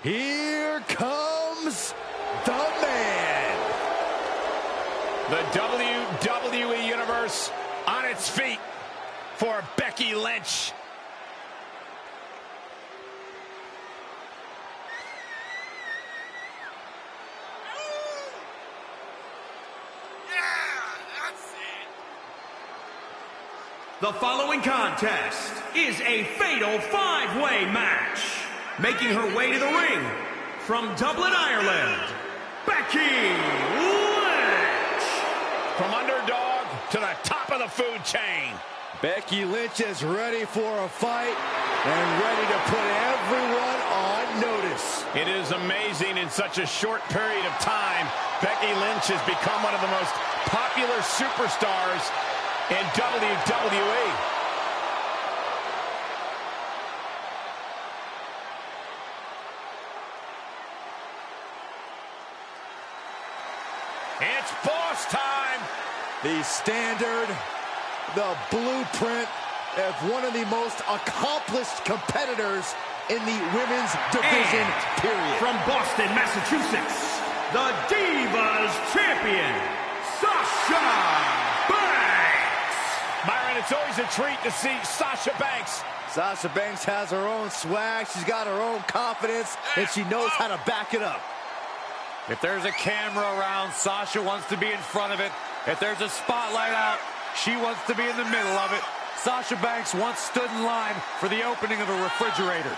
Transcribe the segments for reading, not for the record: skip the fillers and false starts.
Here comes the man. The WWE Universe on its feet for Becky Lynch. The following contest is a fatal five-way match. Making her way to the ring from Dublin, Ireland, Becky Lynch. From underdog to the top of the food chain. Becky Lynch is ready for a fight and ready to put everyone on notice. It is amazing in such a short period of time, Becky Lynch has become one of the most popular superstars in WWE. It's boss time. The standard, the blueprint of one of the most accomplished competitors in the women's division, period. From Boston, Massachusetts, the Divas Champion, Sasha Banks. Byron, it's always a treat to see Sasha Banks. Sasha Banks has her own swag, she's got her own confidence, and she knows how to back it up. If there's a camera around, Sasha wants to be in front of it. If there's a spotlight out, she wants to be in the middle of it. Sasha Banks once stood in line for the opening of a refrigerator.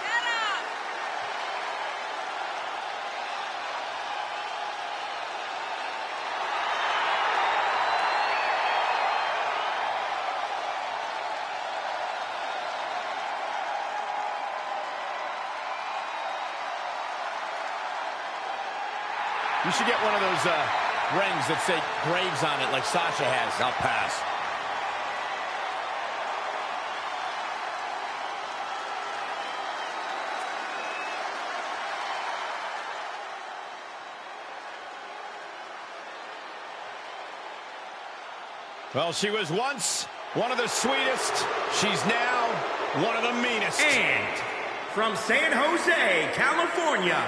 You should get one of those rings that say Graves on it like Sasha has. I'll pass. Well, she was once one of the sweetest. She's now one of the meanest. And from San Jose, California,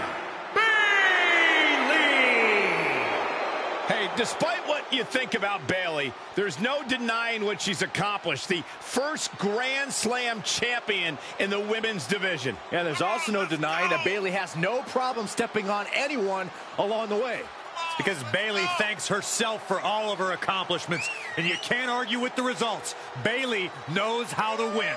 Hey, despite what you think about Bayley, there's no denying what she's accomplished. The first Grand Slam champion in the women's division. Yeah, there's also no denying that Bayley has no problem stepping on anyone along the way. It's because Bayley thanks herself for all of her accomplishments, and you can't argue with the results. Bayley knows how to win.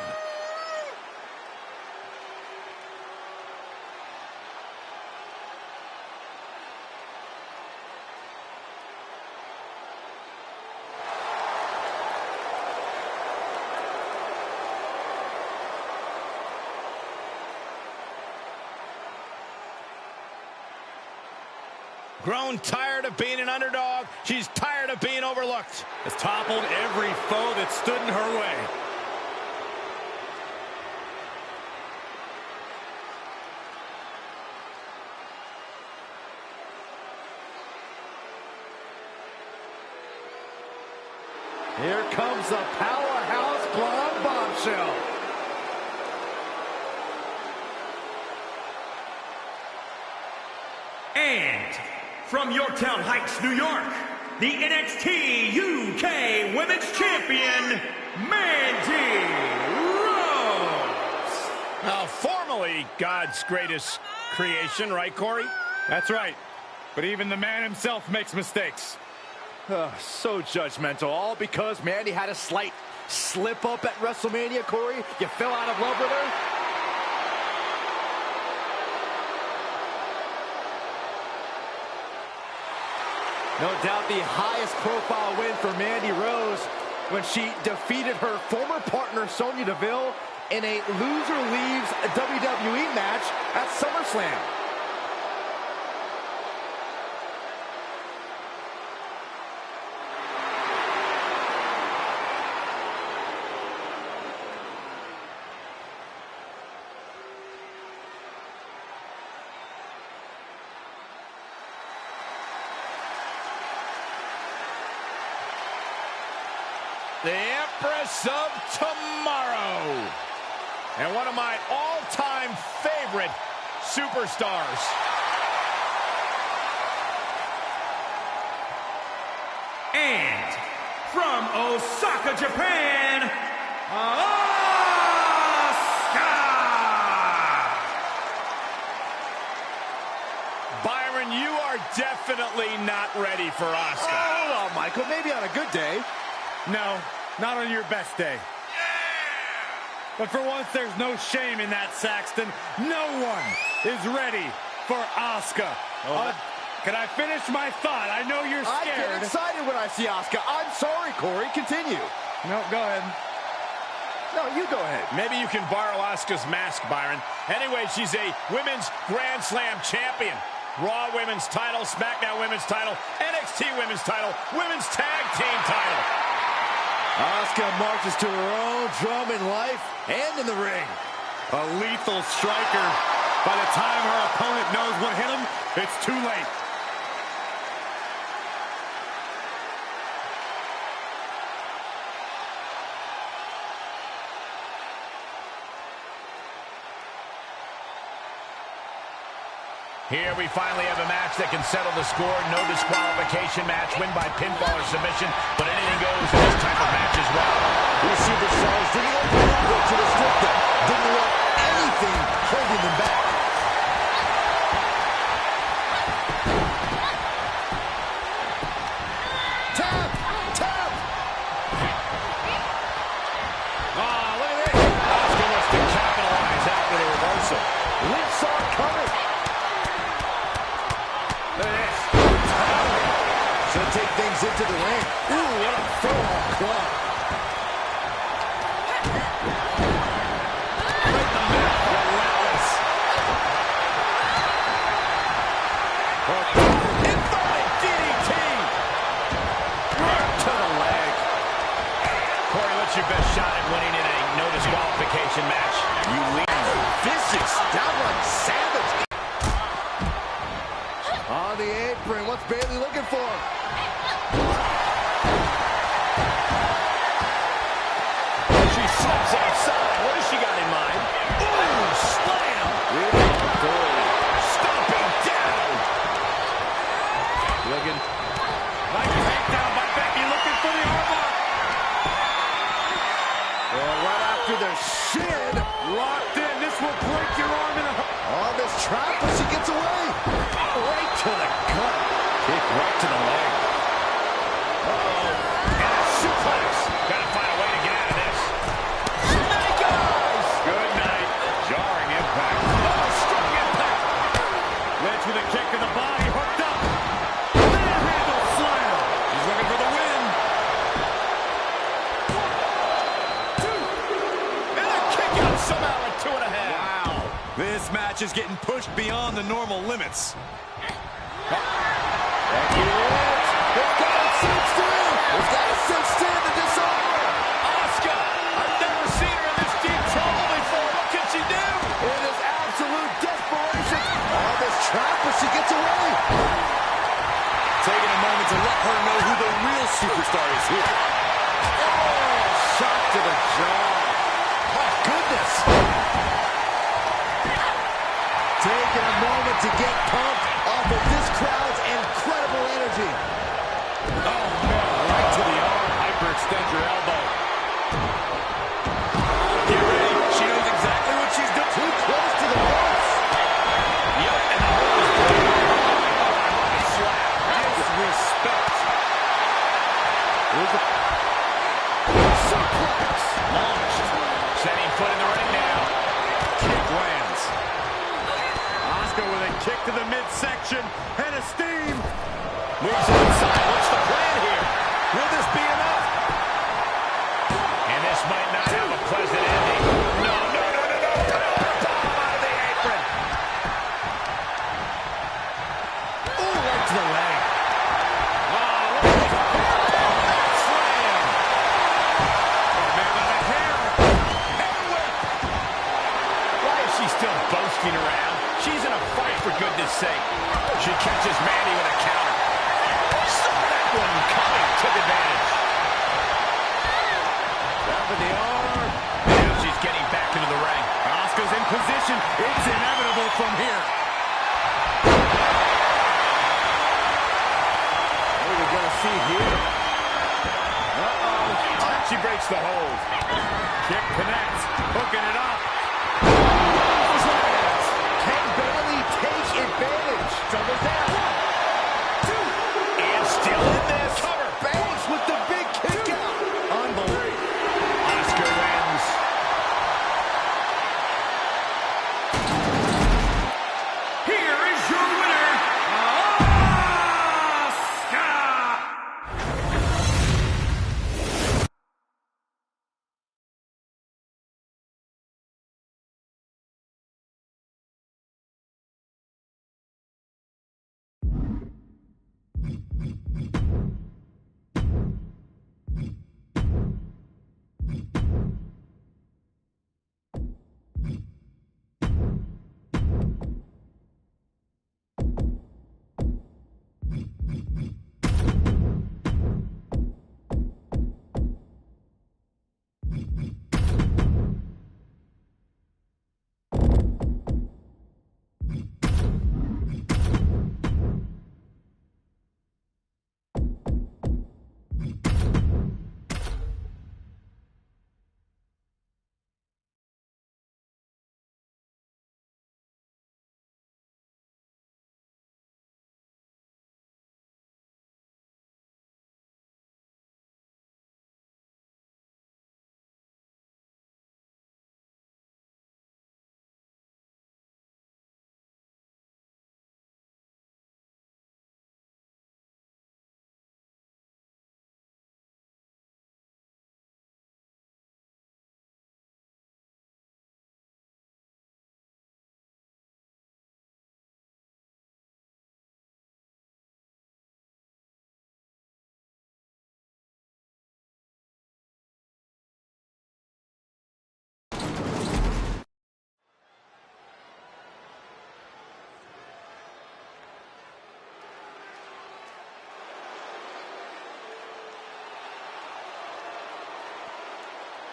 Grown tired of being an underdog. She's tired of being overlooked. Has toppled every foe that stood in her way. Here comes the powerhouse blonde bombshell. and from Yorktown Heights, New York, the NXT UK Women's Champion, Mandy Rose. Now, formerly God's greatest creation, right, Corey? That's right. But even the man himself makes mistakes. So judgmental, all because Mandy had a slight slip up at WrestleMania, Corey. You fell out of love with her. No doubt the highest profile win for Mandy Rose when she defeated her former partner Sonya Deville in a loser leaves WWE match at SummerSlam. The Empress of Tomorrow. And one of my all-time favorite superstars. And from Osaka, Japan, Asuka! Byron, you are definitely not ready for Asuka. Hold on, Michael. Maybe on a good day. No, not on your best day. But for once, there's no shame in that, Saxton. No one is ready for Asuka. Can I finish my thought? I know you're scared. I get excited when I see Asuka. I'm sorry, Corey. Continue. No, go ahead. No, you go ahead. Maybe you can borrow Asuka's mask, Byron. Anyway, she's a Women's Grand Slam champion. Raw Women's title, SmackDown Women's title, NXT Women's title, Women's Tag Team title. Asuka marches to her own drum in life and in the ring. A lethal striker. By the time her opponent knows what hit him, it's too late. Here we finally have a match that can settle the score. No disqualification match, win by pinfall or submission, but anything goes in this type of match as well. These superstars didn't let the network to restrict them. Didn't let anything holding them back. Tap! Tap! Oh, look at this. Asuka wants to capitalize after the reversal. Lynch saw it coming. Look at this. She'll take things into the ring. Ooh, what a full-on club. Right the middle. Relentless. Inverted DDT. Right to the leg. Corey, what's your best shot at winning in a no disqualification match? You lead vicious, downright savage. On the apron, what's Bayley looking for? She slips outside. What has she got in mind? Ooh, slam. Stomping down. Looking. Nice takedown by Becky, looking for the armbar. Well, right after the shin. Locked in. This will break your arm in a... On this trap, but she gets away. Right to the gut. Kick right to the leg. And a suplex. Gotta find a way to get out of this. Snake eyes. Good night. Jarring impact. Oh, strong impact. Lynch with a kick in the body, hooked up. Manhandle slam. He's looking for the win. And a kick out somehow at 2.5. Wow. This match is getting pushed beyond the normal limits. Becky Lynch. It's got it cinched in. It's got it cinched in to disarm. Asuka. I've never seen her in this deep trouble before. What can she do? It is absolute desperation. On this trap, but she gets away. Taking a moment to let her know who the real superstar is here. Oh, shot to the jaw. Oh, goodness. Taking a moment to get pumped off of this crowd's incredible energy. Oh, no. Right to the arm. Hyperextend your elbow. Get ready. She knows exactly what she's doing. Too close to the ropes. Yep, and the hold is broken. Oh, what a slap. Disrespect. Here's the suplex. Launched. Setting foot in the ring now. Kick lands. Asuka with a kick to the midsection. Head of steam. Moves it inside. What's the plan here? Will this be enough? And this might not have a pleasant ending. No, no, no, no, no. Bomb out of the apron. Ooh, right to the leg. Slam. Oh, man, by the hair. Hair whip. Why is she still boasting around? She's in a fight, for goodness sake. She catches Mandy with a counter. Saw that one coming. Took advantage. Up in the arm. Now she's getting back into the ring. Asuka's in position. It's inevitable from here. What are we going to see here? She breaks the hold. Kick connects, hooking it up. Can Bayley take advantage? Doubles down. 1, 2. And still in this. Cover. Banks with the big kick out. Unbelievable. Asuka wins. Here is your winner, Asuka!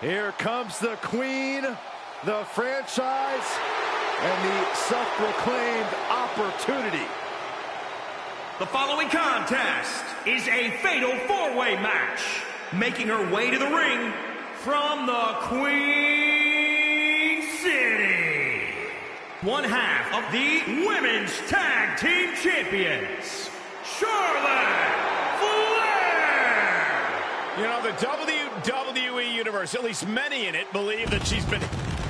Here comes the queen, the franchise, and the self-proclaimed opportunity. The following contest is a fatal four-way match. Making her way to the ring from the Queen City, one half of the Women's Tag Team Champions, Charlotte Flair! You know, the WWE Universe, at least many in it, believe that she's been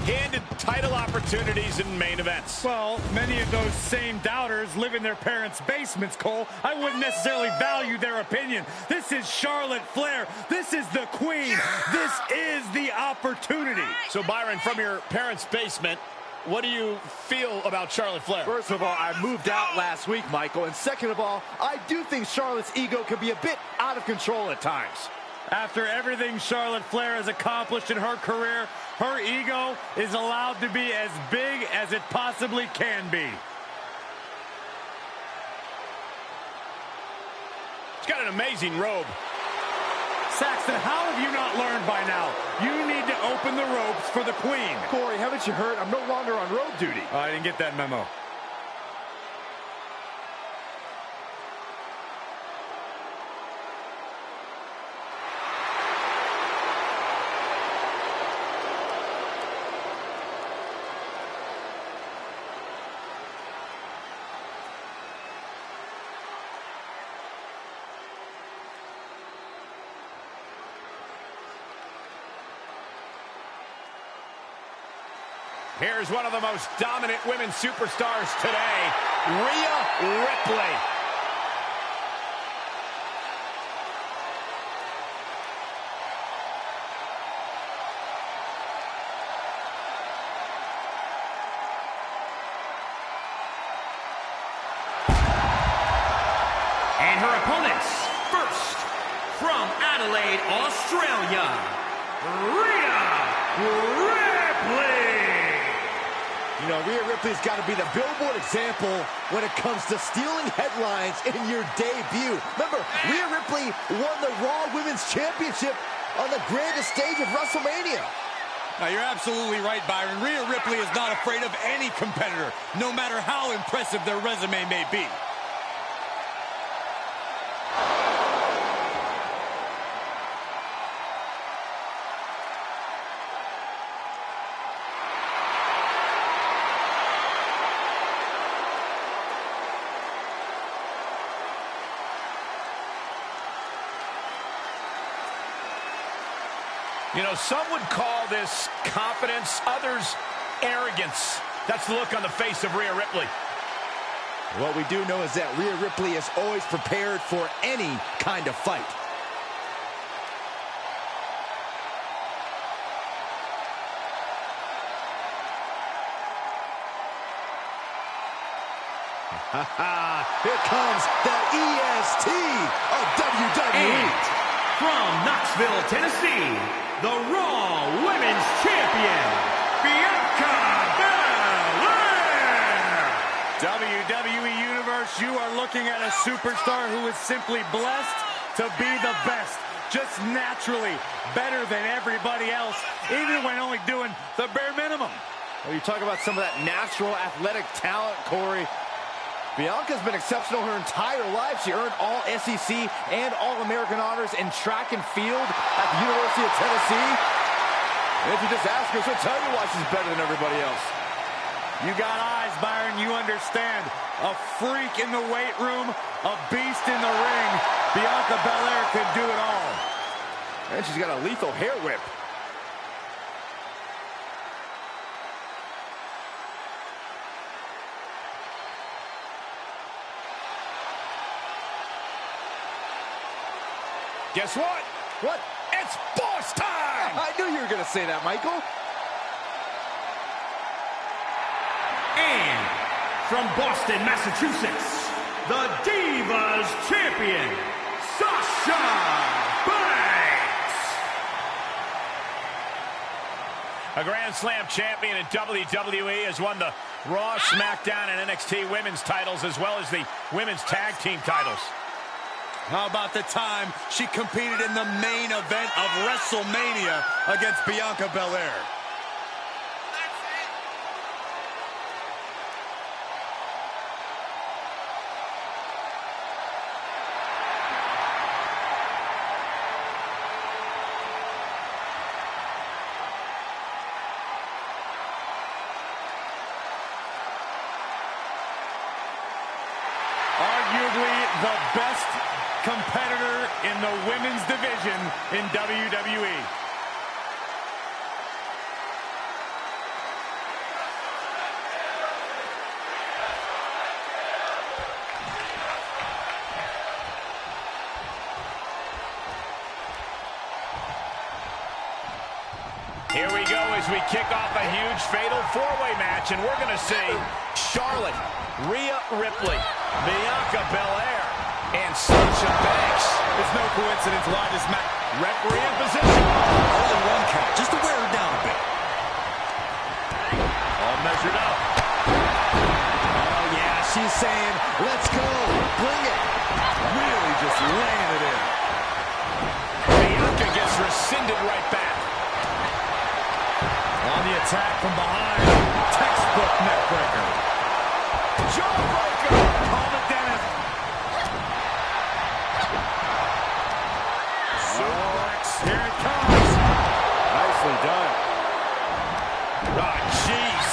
handed title opportunities in main events. Well, many of those same doubters live in their parents' basements, Cole. I wouldn't necessarily value their opinion. This is Charlotte Flair. This is the queen. This is the opportunity. So, Byron, from your parents' basement, what do you feel about Charlotte Flair? First of all, I moved out last week, Michael. And second of all, I do think Charlotte's ego can be a bit out of control at times. After everything Charlotte Flair has accomplished in her career, her ego is allowed to be as big as it possibly can be. She's got an amazing robe. Saxton, how have you not learned by now? You need to open the ropes for the queen. Corey, haven't you heard? I'm no longer on road duty. Oh, I didn't get that memo. Here's one of the most dominant women superstars today, Rhea Ripley. And her opponents, first, from Adelaide, Australia, Rhea Ripley. You know, Rhea Ripley's got to be the billboard example when it comes to stealing headlines in your debut. Remember, Rhea Ripley won the Raw Women's Championship on the grandest stage of WrestleMania. Now, you're absolutely right, Byron. Rhea Ripley is not afraid of any competitor, no matter how impressive their resume may be. You know, some would call this confidence, others arrogance. That's the look on the face of Rhea Ripley. What we do know is that Rhea Ripley is always prepared for any kind of fight. Here comes the EST of WWE. From Knoxville, Tennessee, the Raw Women's Champion, Bianca Belair. WWE Universe, you are looking at a superstar who is simply blessed to be the best. Just naturally better than everybody else, even when only doing the bare minimum. Well, you talk about some of that natural athletic talent, Corey. Bianca's been exceptional her entire life. She earned all SEC and All-American honors in track and field at the University of Tennessee. And if you just ask her, she'll tell you why she's better than everybody else. You got eyes, Byron. You understand. A freak in the weight room, a beast in the ring. Bianca Belair could do it all. And she's got a lethal hair whip. Guess what? What? It's boss time! I knew you were going to say that, Michael. And from Boston, Massachusetts, the Divas Champion, Sasha Banks. A Grand Slam champion in WWE has won the Raw, SmackDown, and NXT women's titles, as well as the women's tag team titles. How about the time she competed in the main event of WrestleMania against Bianca Belair? Arguably the best competitor in the women's division in WWE. Here we go as we kick off a huge fatal four-way match, and we're going to see Charlotte, Rhea Ripley, Bianca Belair, and Sasha Banks. It's no coincidence why this match. Referee in position. Only one count, just to wear her down a bit. All measured up. Oh, yeah, she's saying, let's go, bring it. Really just laying it in. Bianca gets rescinded right back. On the attack from behind. Textbook neckbreaker. Jawbreaker. Palma Dennis. Suplex. Here it comes. Nicely done. Ah, jeez.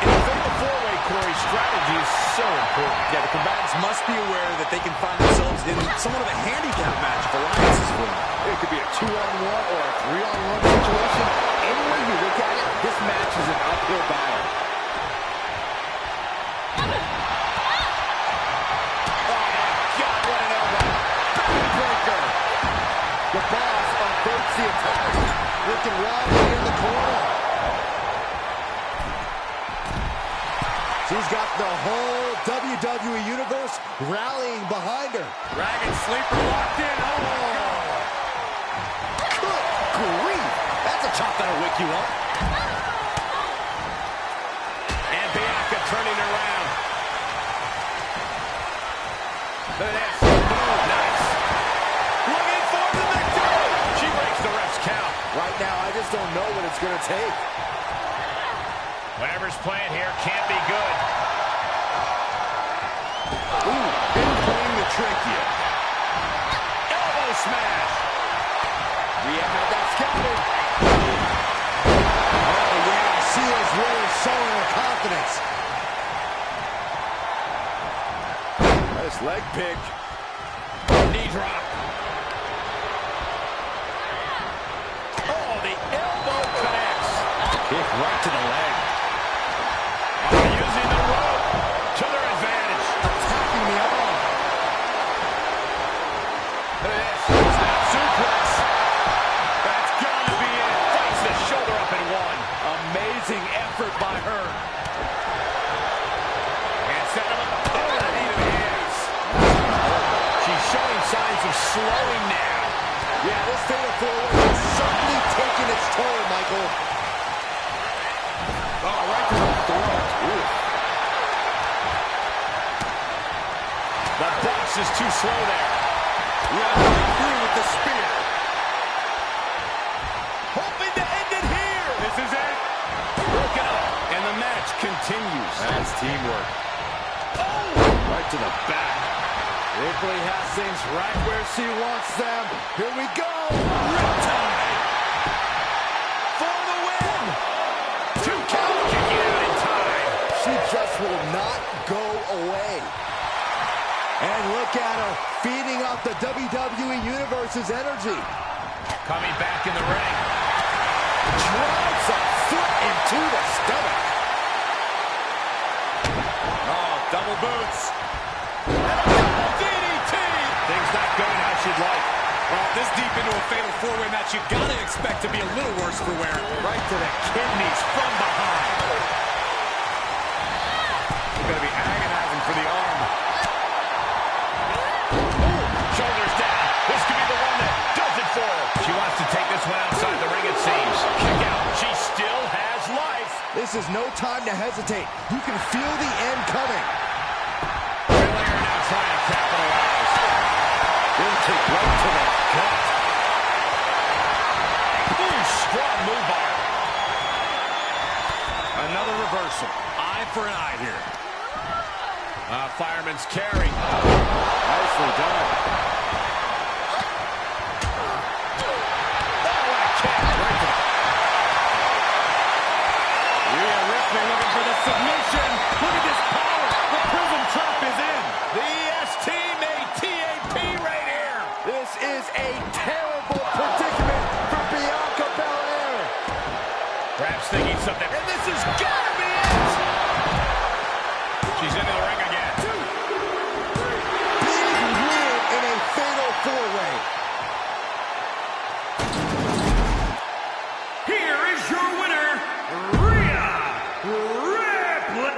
In the fatal four-way, Corey, strategy is so important. Yeah, the combatants must be aware that they can find themselves in somewhat of a handicap match if alliances form. It could be a 2-on-1 or a 3-on-1 situation. Any way you look at it, this match is an uphill battle. Oh, my God, what an elbow. Backbreaker. The boss averts the attack. Looking wobbly in the corner. She's got the whole WWE Universe rallying behind her. Dragon Sleeper locked in. Oh, good grief. That's a chop that'll wake you up. And Bianca turning around. Look at this. Boom, nice. Looking for the victory. She breaks the ref's count. Right now, I just just don't know what it's going to take. Whatever's playing here can't be good. Ooh, been playing the trick here. Elbow smash. Rhea had that scouted. Oh, yeah, she is really showing her confidence. Nice leg pick. Knee drop. Oh, the elbow connects. Kick right to the leg. Using the rope to their advantage. Attacking the arm. Look at this. Snap suplex. That's gotta be it. Fights the shoulder up and one. Amazing effort by her. And set him up. Oh, the knee to the hands. She's showing signs of slowing now. Yeah, this fatal four-way has certainly taken its toll, Michael. Oh, right to the throat. Ooh. The boss is too slow there. Yeah, right through with the spear. Hoping to end it here. This is it. Broken up. And the match continues. That's teamwork. Oh! Right to the back. Ripley has things right where she wants them. Here we go. Riptide. For the win. 2 count. Kicking out in time. She just will not go away. And look at her, feeding off the WWE Universe's energy. Coming back in the ring. Drives a foot into the stomach. Oh, double boots. DDT. Things not going how she'd like. Well, this deep into a fatal four-way match, you gotta expect to be a little worse for wear. Right to the kidneys from behind. You're gonna be agonizing for the arm. Shoulders down. This could be the one that does it for her. She wants to take this one outside the ring, it seems. Kick out. She still has life. This is no time to hesitate. You can feel the end coming. Belair now trying to capitalize. Big kick right to the gut. Ooh, strong move by her. Another reversal. Eye for an eye here. Fireman's carry. Nicely done. Oh, what a kick. Right to the... Rhea Ripley looking for the submission. Look at this power. The Prism Trap is in. The EST made TAP right here. This is a terrible predicament for Bianca Belair. Perhaps thinking something. And this is gotta be it. She's into the ring again. Big win in a fatal four-way. Here is your winner, Rhea Ripley.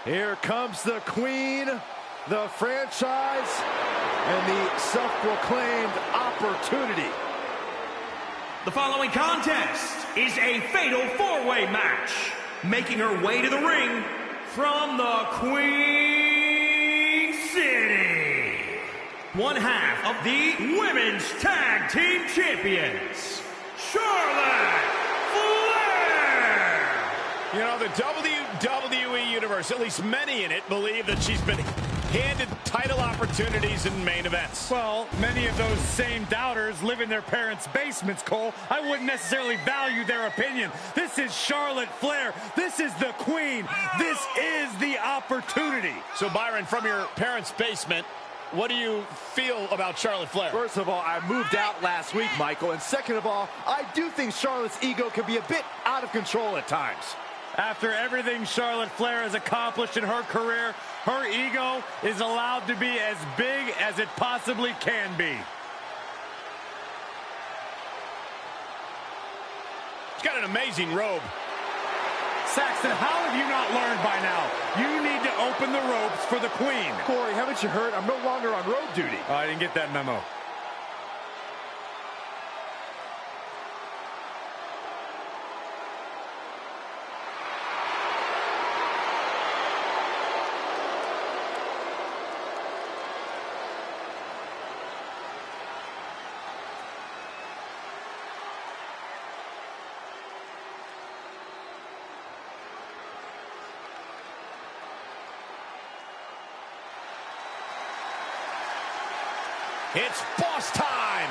Here comes the queen, the franchise, and the self-proclaimed opportunity. The following contest is a fatal four-way match. Making her way to the ring from the Queen City, one half of the Women's Tag Team Champions, Charlotte Flair! You know, the WWE Universe, at least many in it, believe that she's been handed title opportunities in main events. Well, many of those same doubters live in their parents' basements, Cole. I wouldn't necessarily value their opinion. This is Charlotte Flair. This is the queen. This is the opportunity. So, Byron, from your parents' basement, what do you feel about Charlotte Flair? First of all, I moved out last week, Michael. And second of all, I do think Charlotte's ego can be a bit out of control at times. After everything Charlotte Flair has accomplished in her career, her ego is allowed to be as big as it possibly can be. She's got an amazing robe. Saxton, how have you not learned by now? You need to open the ropes for the queen. Corey, haven't you heard? I'm no longer on road duty. Oh, I didn't get that memo. It's boss time.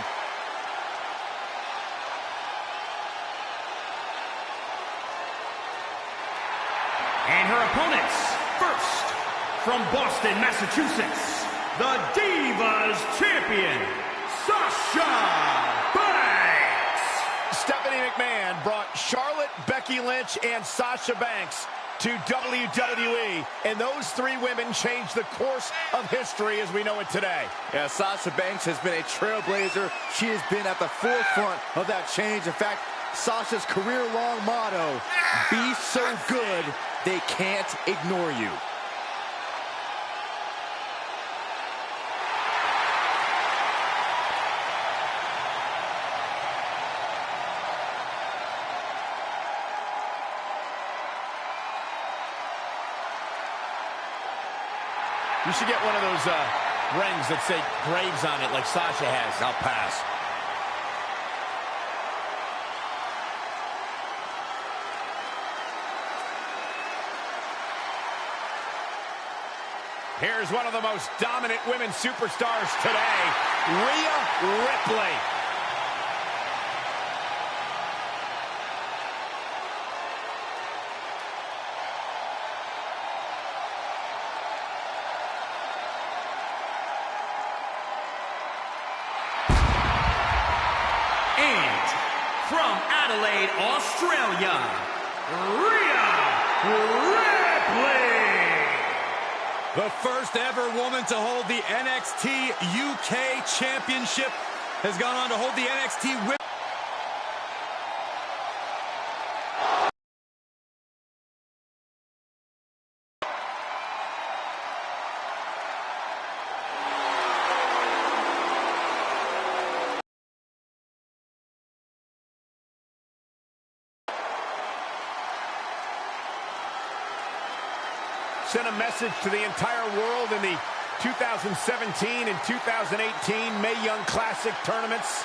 And her opponents, first, from Boston, Massachusetts, the Divas Champion, Sasha Banks. Stephanie McMahon brought Charlotte, Becky Lynch, and Sasha Banks to WWE, and those three women changed the course of history as we know it today. Yeah, Sasha Banks has been a trailblazer. She has been at the forefront of that change. In fact, Sasha's career-long motto, be so good, they can't ignore you. You should get one of those rings that say Graves on it like Sasha has. I'll pass. Here's one of the most dominant women superstars today, Rhea Ripley. And from Adelaide, Australia, Rhea Ripley. The first ever woman to hold the NXT UK Championship has gone on to hold the NXT Women's. Sent a message to the entire world in the 2017 and 2018 Mae Young Classic tournaments.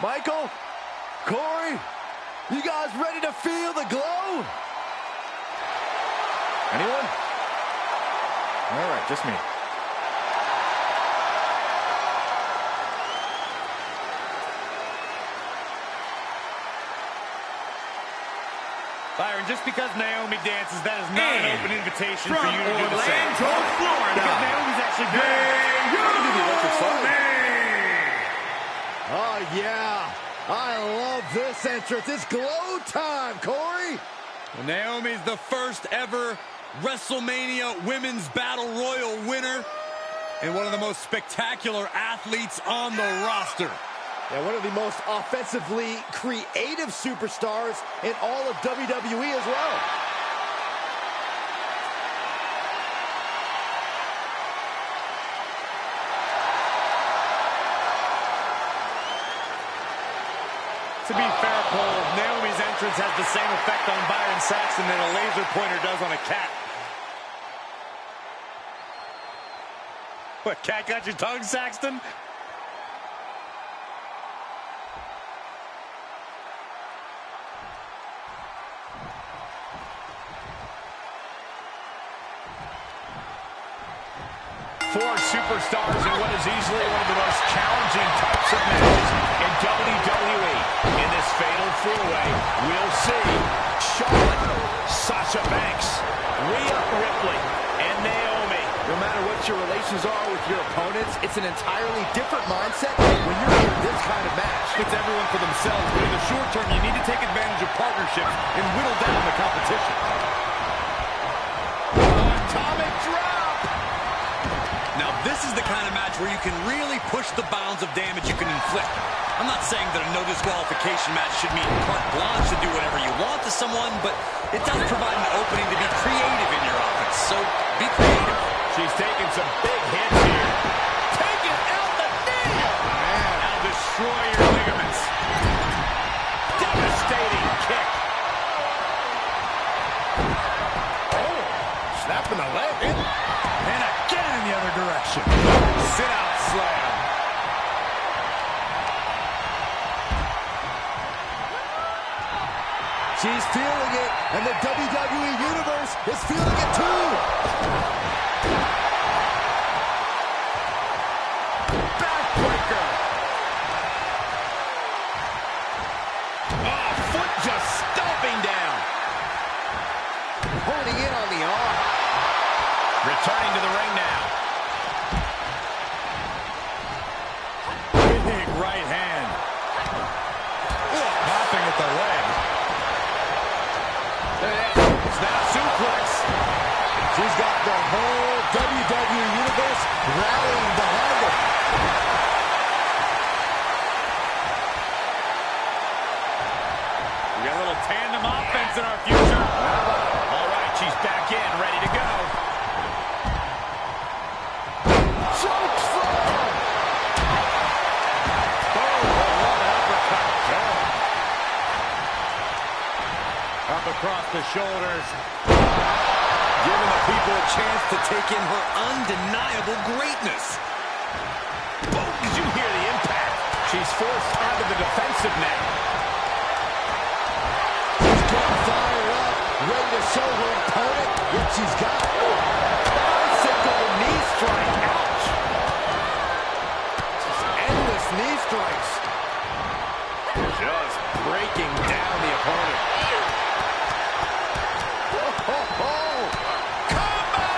Michael, Corey, you guys ready to feel the glow? Anyone? All right, just me. Byron, just because Naomi dances, that is not an open invitation for you to do the same. From Orlando, Florida, Because Naomi's actually good. Oh, yeah. I love this entrance. It's glow time, Corey. Naomi's the first ever WrestleMania Women's Battle Royal winner, and one of the most spectacular athletes on the roster. Yeah, one of the most offensively creative superstars in all of WWE as well. To be fair, Cole, Naomi's entrance has the same effect on Byron Saxton that a laser pointer does on a cat. What, cat got your tongue, Saxton? Four superstars in what is easily one of the most challenging types of matches in WWE. In this fatal four-way, we'll see Charlotte, Sasha Banks, Rhea Ripley, and Naomi. No matter what your relations are with your opponents, it's an entirely different mindset when you're in this kind of match. It's everyone for themselves, but in the short term, you need to take advantage of partnerships and whittle down the competition. Atomic drop! Now, this is the kind of match where you can really push the bounds of damage you can inflict. I'm not saying that a no disqualification match should mean carte blanche to do whatever you want to someone, but it does provide an opening to be creative in your offense, so be creative. She's taking some big hits here. Taking out the knee! Man, I'll destroy your ligaments. Devastating kick. Oh, snapping the leg. And again in the other direction. Sit-out slam. She's feeling it, and the WWE Universe is feeling it too. Backbreaker. Oh, foot just stomping down. Holding in on the arm. Returning to the ring now. Big right hand. Popping at the leg. Snap suplex. She's got the whole WWE Universe rallying behind her. We got a little tandem offense in our future. All right, she's back in, ready to go. Choke slam. Oh, what an uppercut. Up across the shoulders. Giving the people a chance to take in her undeniable greatness. Boom, did you hear the impact? She's forced onto the defensive now. She's getting fired up, ready to show her opponent what she's got. Bicycle knee strike. Ouch. Just endless knee strikes. Just breaking down the opponent. Oh, oh, oh. Combo!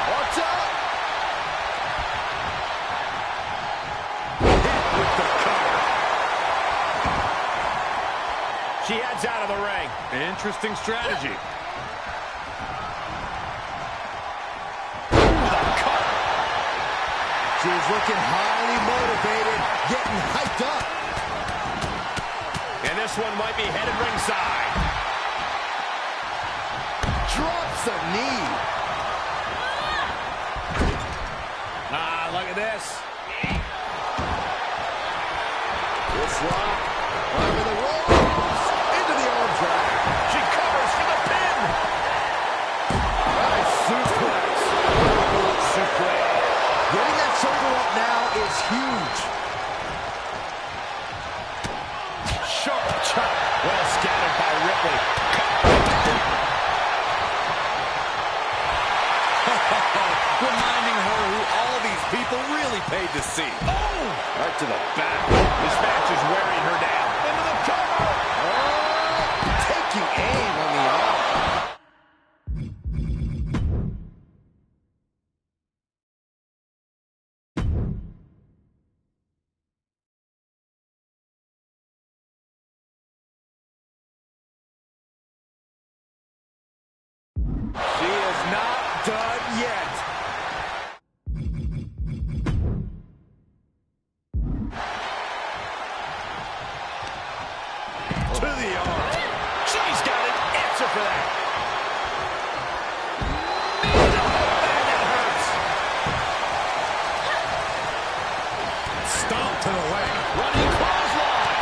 What's up? Hit with the cover. She heads out of the ring. Interesting strategy. She's looking highly motivated, getting hyped up. And this one might be headed ringside. Drops a knee. Ah, look at this. This lock, over the ropes, into the arm drag. She covers for the pin. Nice suplex. Suplex. Getting that shoulder up now is huge. Sharp chop. Well scattered by Ripley. Reminding her who all these people really paid to see. Oh! Right to the back. This match is wearing her down. Into the cover. Oh, taking aim on the arm. the arm. She's got an answer for that. That hurts. Stomp to the leg. Running clothesline.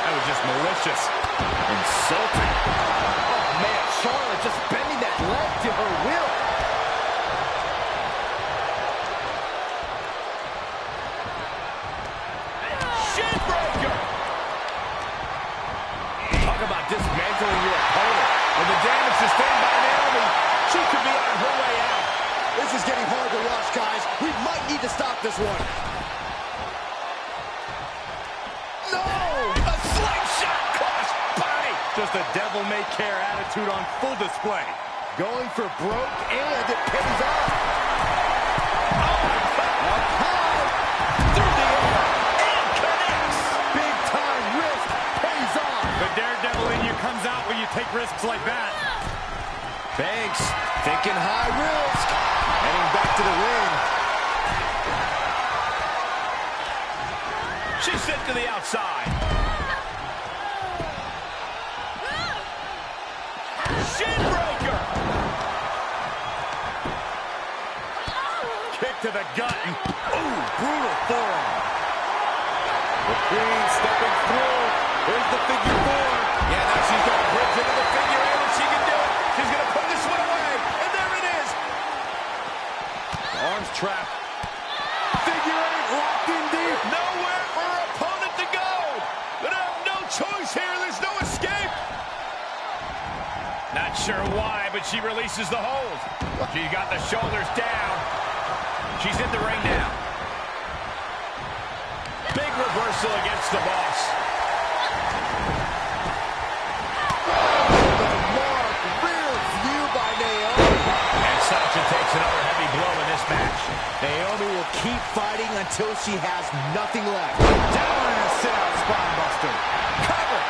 That was just malicious. Insulting. Oh, man, Charlotte just bending that leg to her will. Shinbreaker. Talk about dismantling your opponent. And the damage sustained by Naomi, she could be on her way out. This is getting hard to watch, guys. We might need to stop this one. No! A slingshot cross body. Just a devil-may-care attitude on full display. Going for broke, and it pays off. Up high. Through the air. And connects. Big time risk pays off. The daredevil in you comes out when you take risks like that. Banks thinking high risk. Heading back to the ring. She's sent to the outside. Shinbreaker. Kick to the gut. Ooh, brutal forearm. The Queen stepping through. There's the figure four. Yeah, now she's going to bridge into the figure eight, and she can do it. She's going to put this one away, and there it is. Arms trapped. Figure eight locked in deep. Nowhere for her opponent to go. But have no choice here. There's no escape. Not sure why, but she releases the hold. She got the shoulders down. She's in the ring now. Big reversal against the boss. The mark, rear view by Naomi. And Sasha takes another heavy blow in this match. Naomi will keep fighting until she has nothing left. Down and a sit-out spine buster. Cover.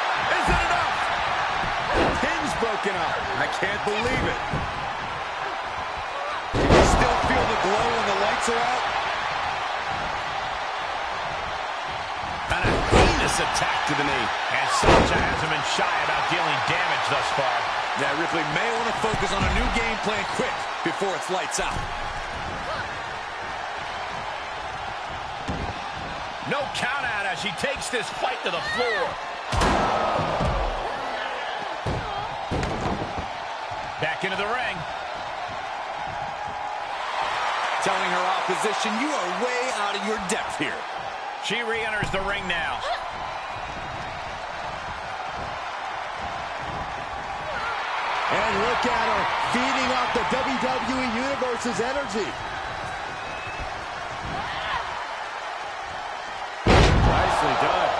Is it enough? Pin's broken up. I can't believe it. Can you still feel the glow when the lights are out? And a heinous attack to the knee. And Sasha hasn't been shy about dealing damage thus far. Yeah, Ripley may want to focus on a new game plan quick before it's lights out. No count out as she takes this fight to the floor. Back into the ring. Telling her opposition, you are way out of your depth here. She re-enters the ring now. And look at her, feeding off the WWE Universe's energy. Nicely done.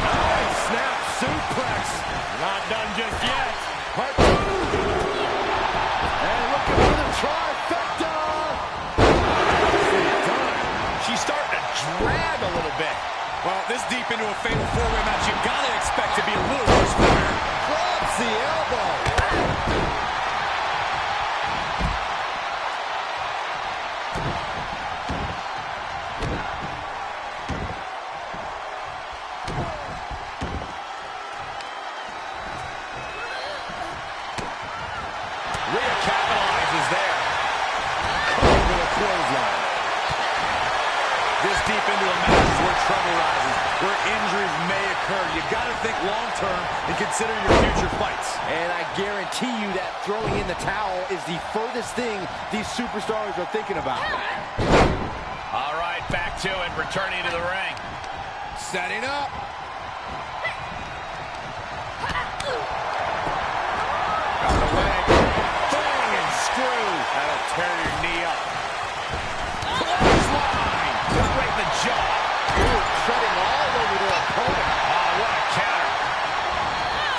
Nice snap suplex. Not done just yet. Part two. And looking for the trifecta. She's starting to drag a little bit. Well, this deep into a fatal four-way match, you gotta expect to be a little worse for her. Drops the elbow. Rhea capitalizes there. Over the clothesline. This deep into a match is where trouble rises, where injuries may occur. You gotta think long-term and consider your future fights. And I guarantee you that throwing in the towel is the furthest thing these superstars are thinking about. All right, back to it, returning to the ring. Setting up. Got the leg. Bang and screw. That'll tear your knee up. Clothesline. Right in the jaw. Ooh, treading all over their opponent. Oh, what a counter.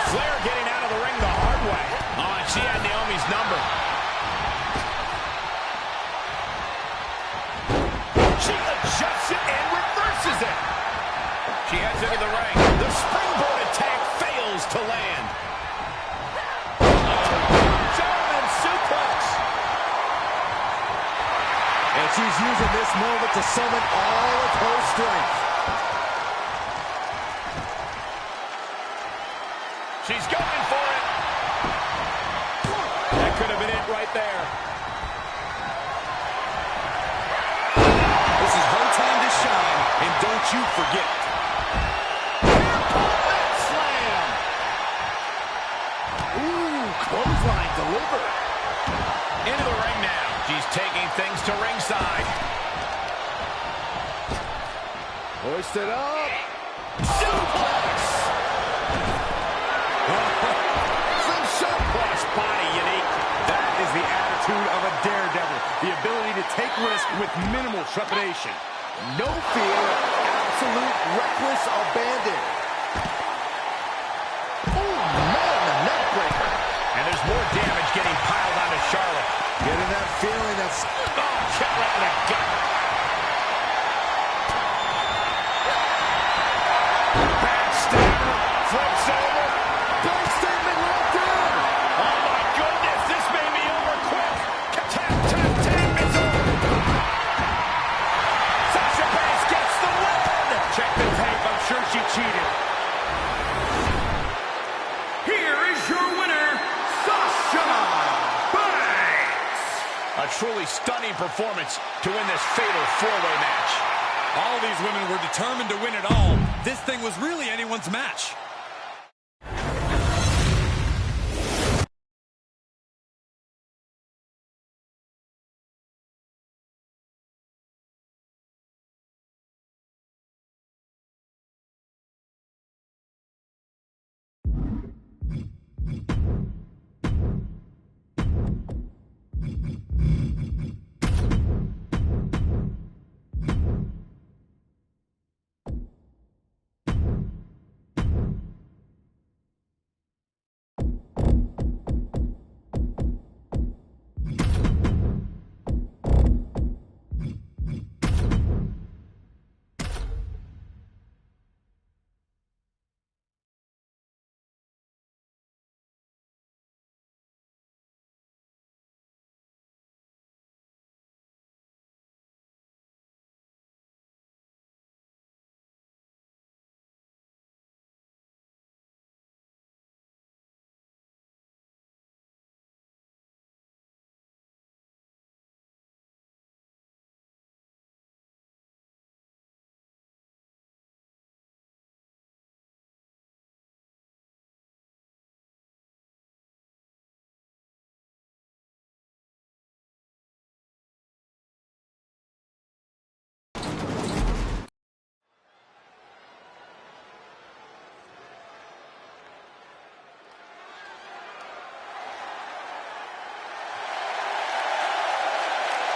Flair getting out of the ring the hard way. Oh, and she had Naomi's number. She adjusts it and reverses it. She heads into the ring. she's using this moment to summon all of her strength. She's going for it. That could have been it right there. This is her time to shine, and don't you forget it. Slam. Ooh, clothesline delivered. Into the ring now. She's taking things to ringside. Hoisted up. Suplex. Slingshot cross body unique. That is the attitude of a daredevil. The ability to take risk with minimal trepidation. No fear, absolute reckless abandon. Oh, man, the neck breaker. And there's more damage getting piled onto Charlotte. Getting that feeling that's... Oh, kick right in the gut. Backstabber. Flips over. Big statement locked in. Oh, my goodness. This may be over quick. Tap, tap, tap. It's over. Sasha Banks gets the win. Check the tape. I'm sure she cheated. Here is your winner, Sasha Banks. A truly stunning performance to win this fatal four-way match. All these women were determined to win it all. This thing was really anyone's match.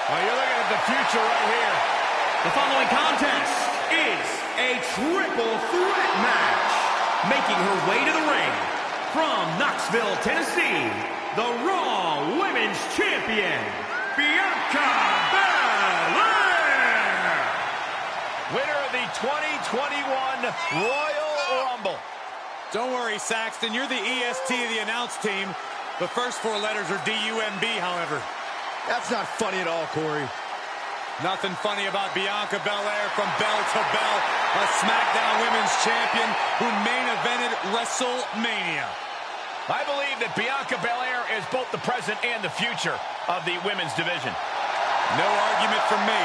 Well, you're looking at the future right here. The following contest is a triple threat match. Making her way to the ring from Knoxville, Tennessee, the Raw Women's Champion, Bianca Belair. Winner of the 2021 Royal Rumble. Don't worry, Saxton. You're the EST of the announce team. The first four letters are D-U-M-B, however. That's not funny at all, Corey. Nothing funny about Bianca Belair from bell to bell. A SmackDown Women's Champion who main evented WrestleMania. I believe that Bianca Belair is both the present and the future of the women's division. No argument from me.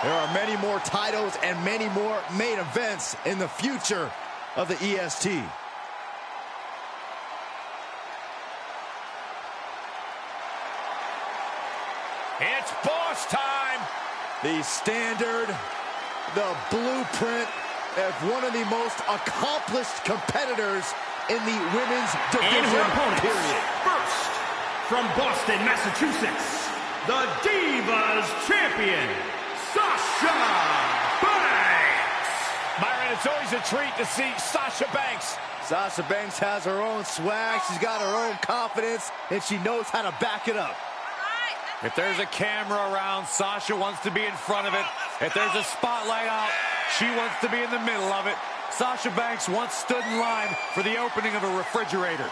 There are many more titles and many more main events in the future of the EST. It's boss time. The standard, the blueprint of one of the most accomplished competitors in the women's division, And her opponents. period. First, from Boston, Massachusetts, the Divas Champion, Sasha Banks. Byron, it's always a treat to see Sasha Banks. Sasha Banks has her own swag, she's got her own confidence, and she knows how to back it up. If there's a camera around, Sasha wants to be in front of it. If there's a spotlight out, she wants to be in the middle of it. Sasha Banks once stood in line for the opening of a refrigerator.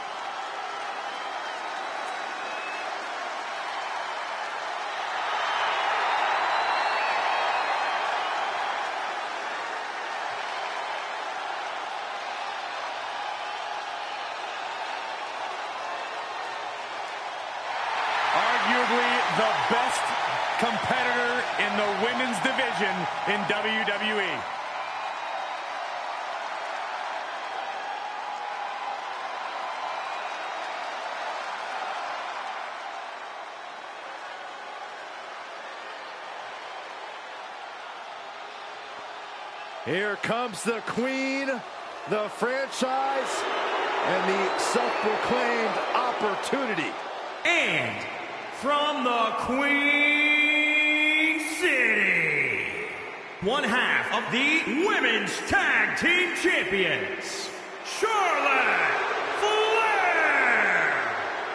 arguably the best competitor in the women's division in WWE. Here comes the queen, the franchise, and the self-proclaimed opportunity. And from the Queen City, one half of the Women's Tag Team Champions, Charlotte Flair!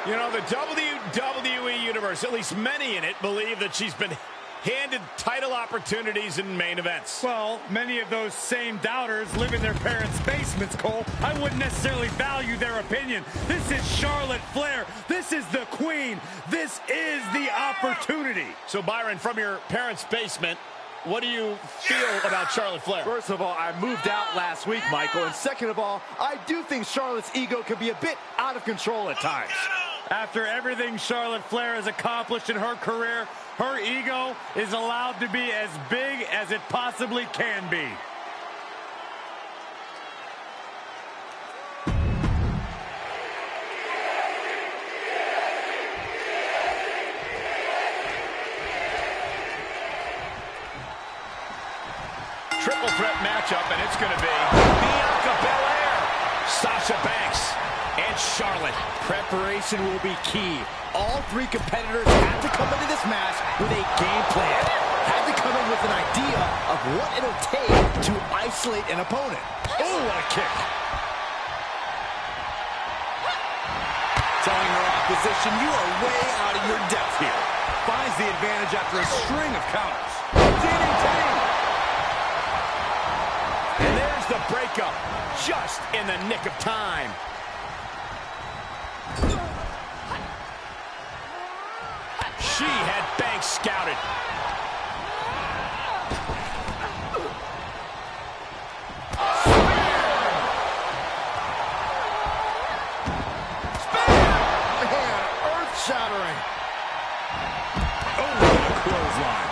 You know, the WWE Universe, at least many in it, believe that she's been handed title opportunities in main events. Well, many of those same doubters live in their parents' basements, Cole. I wouldn't necessarily value their opinion. This is Charlotte Flair. This is the queen. This is the opportunity. So, Byron, from your parents' basement, what do you feel about Charlotte Flair? First of all, I moved out last week, Michael. And second of all, I do think Charlotte's ego can be a bit out of control at times. After everything Charlotte Flair has accomplished in her career, her ego is allowed to be as big as it possibly can be. Triple threat matchup, and it's going to be Bianca Belair, Sasha Banks, and Charlotte. Preparation will be key. All three competitors had to come into this match with a game plan. Had to come in with an idea of what it'll take to isolate an opponent. Oh, what a kick. Telling her opposition, you are way out of your depth here. Finds the advantage after a string of counters. DDT! And there's the breakup, just in the nick of time. She had Banks scouted. Man, earth-shattering. Oh, what a clothesline.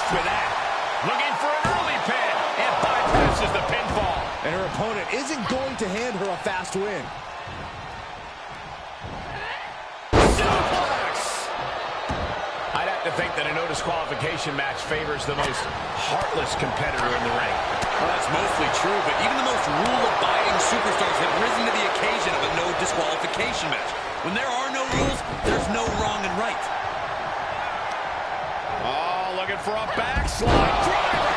With that, looking for an early pin, and bypasses the pinfall. And her opponent isn't going to hand her a fast win. Suplex! I'd have to think that a no disqualification match favors the most heartless competitor in the ring. Well, that's mostly true, but even the most rule-abiding superstars have risen to the occasion of a no disqualification match. When there are no rules, there's no wrong and right. Looking for a backslide driver.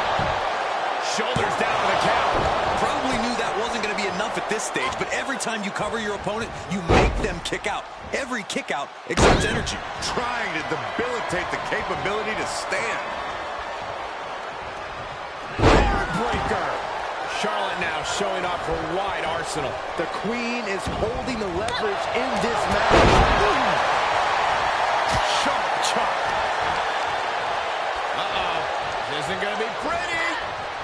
Shoulders down to the count. Probably knew that wasn't going to be enough at this stage, but every time you cover your opponent, you make them kick out. Every kick out exerts energy. Trying to debilitate the capability to stand. Breaker. Charlotte now showing off her wide arsenal. The queen is holding the leverage in this match. Sharp chop. Isn't going to be pretty.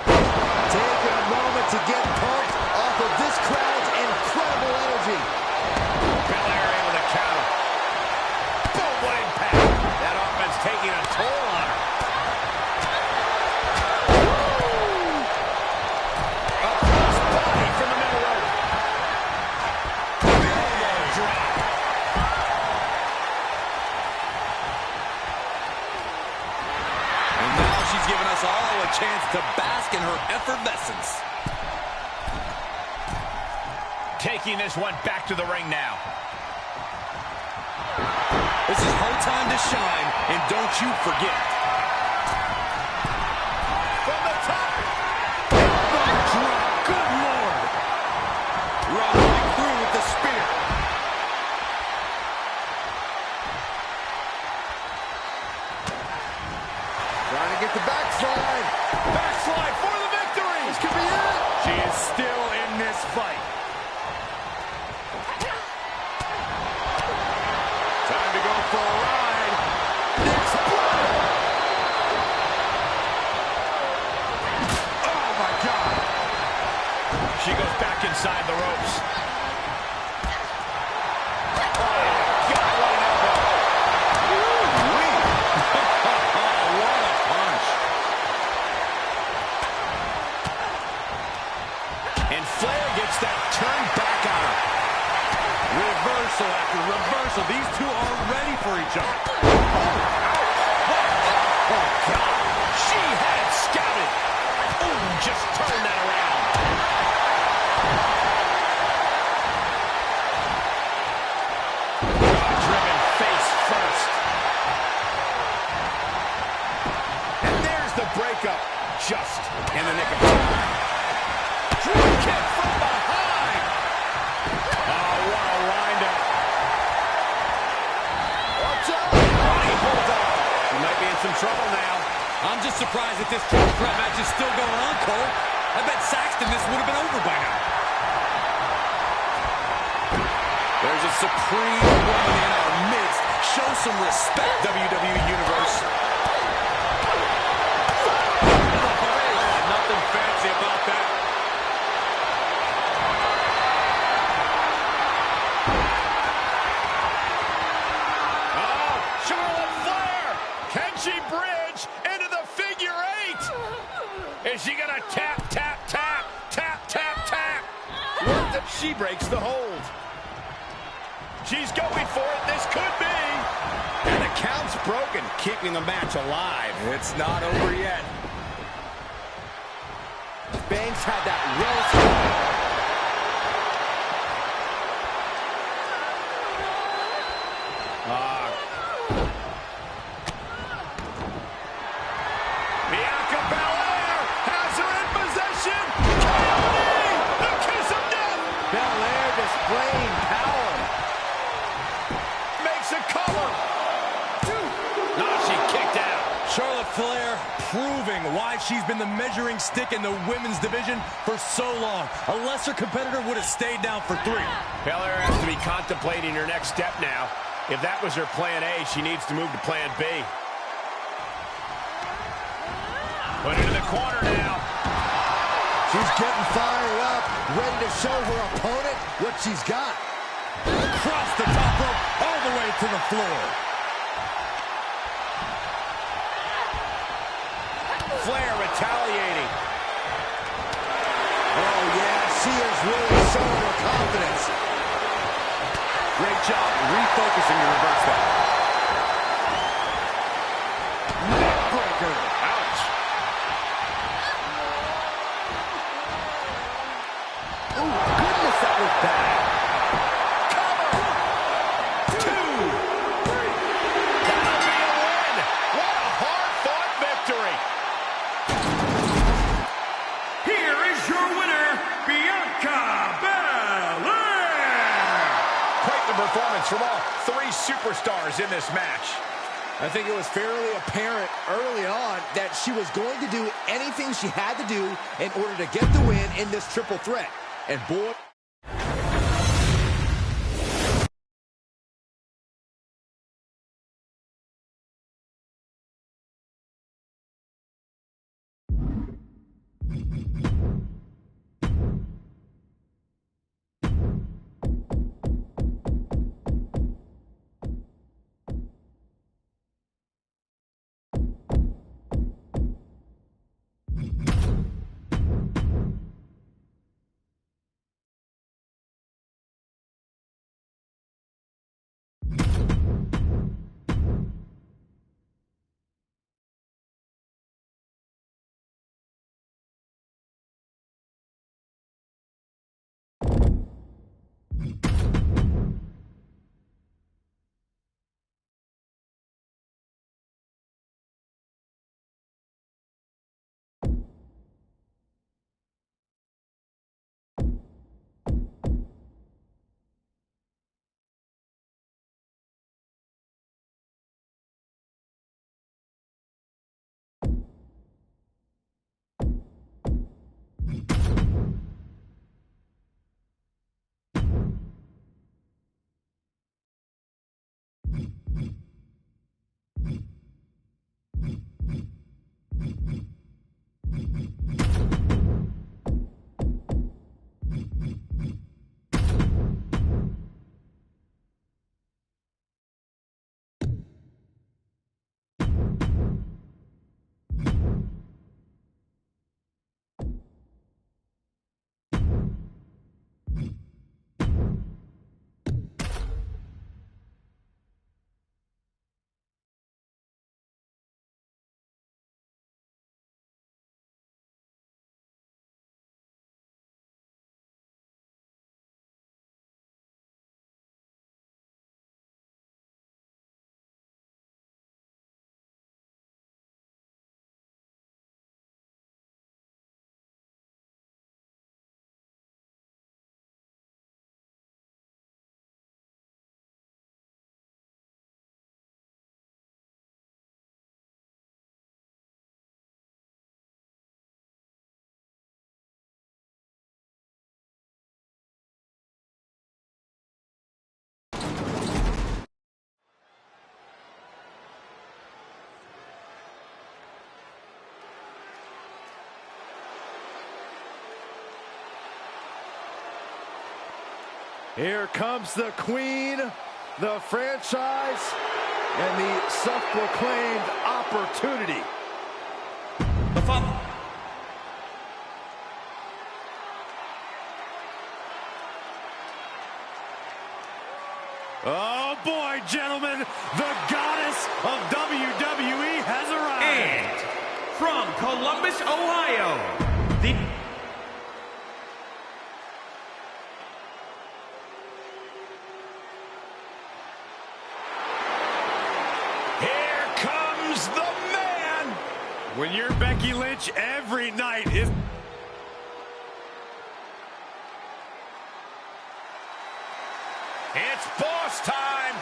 Taking a moment to get pumped off of this crowd's incredible energy. Belair able to counter. Boom, what impact. That offense taking a toll on her. A cross body from the middle rope. Elbow drop. She's given us all a chance to bask in her effervescence. Taking this one back to the ring now. This is her time to shine, and don't you forget it. From the top. Drop. Good Lord. Rumbling through with the spear. Trying to get the backslide. Backslide for the victory. This could be it. She is still in this fight. inside the ropes. Reversal after reversal. These two are ready for each other. Oh, God. She had it scouted. Oh, just turn that around. Driven face first. And there's the breakup. Just in the nick of time. Drop kick from behind. Oh, what a windup. Watch out! Running bulldog. She might be in some trouble now. I'm just surprised that this triple threat match is still going on, Cole. I bet Saxton this would have been over by now. There's a supreme woman in our midst. Show some respect, WWE Universe. Nothing fancy about that. Oh, Charlotte Flair. Can she bridge into the figure eight? Is she going to tap, tap, tap, tap, tap, tap? She breaks the hold. She's going for it. This could be. And the count's broken, keeping the match alive. It's not over yet. Banks had that well. Bianca Belair has her in possession. Cody, the kiss of death. Belair displaying power. Makes a cover. Now she kicked out. Charlotte Flair proving why she's been the measuring stick in the women's division for so long. A lesser competitor would have stayed down for 3. Belair has to be contemplating her next step now. If that was her plan A, she needs to move to plan B. Put it in the corner now. She's getting fired up, ready to show her opponent what she's got. Across the top rope, all the way to the floor. Flair retaliating. Oh, yeah, she is really showing her confidence. Great job refocusing to reverse that. Neckbreaker. Ouch. Oh, goodness, that was bad. Cover. 2, 3. That'll be a win. What a hard-fought victory. Here is your winner, Bianca Belair. Quite the performance from all 3 superstars in this match. I think it was fairly apparent early on that she was going to do anything she had to do in order to get the win in this triple threat. And boy... Here comes the queen, the franchise, and the self-proclaimed opportunity. The fun. Oh boy, gentlemen, the goddess of WWE has arrived. And from Columbus, Ohio, Here comes the man. When you're Becky Lynch, every night is... It's boss time.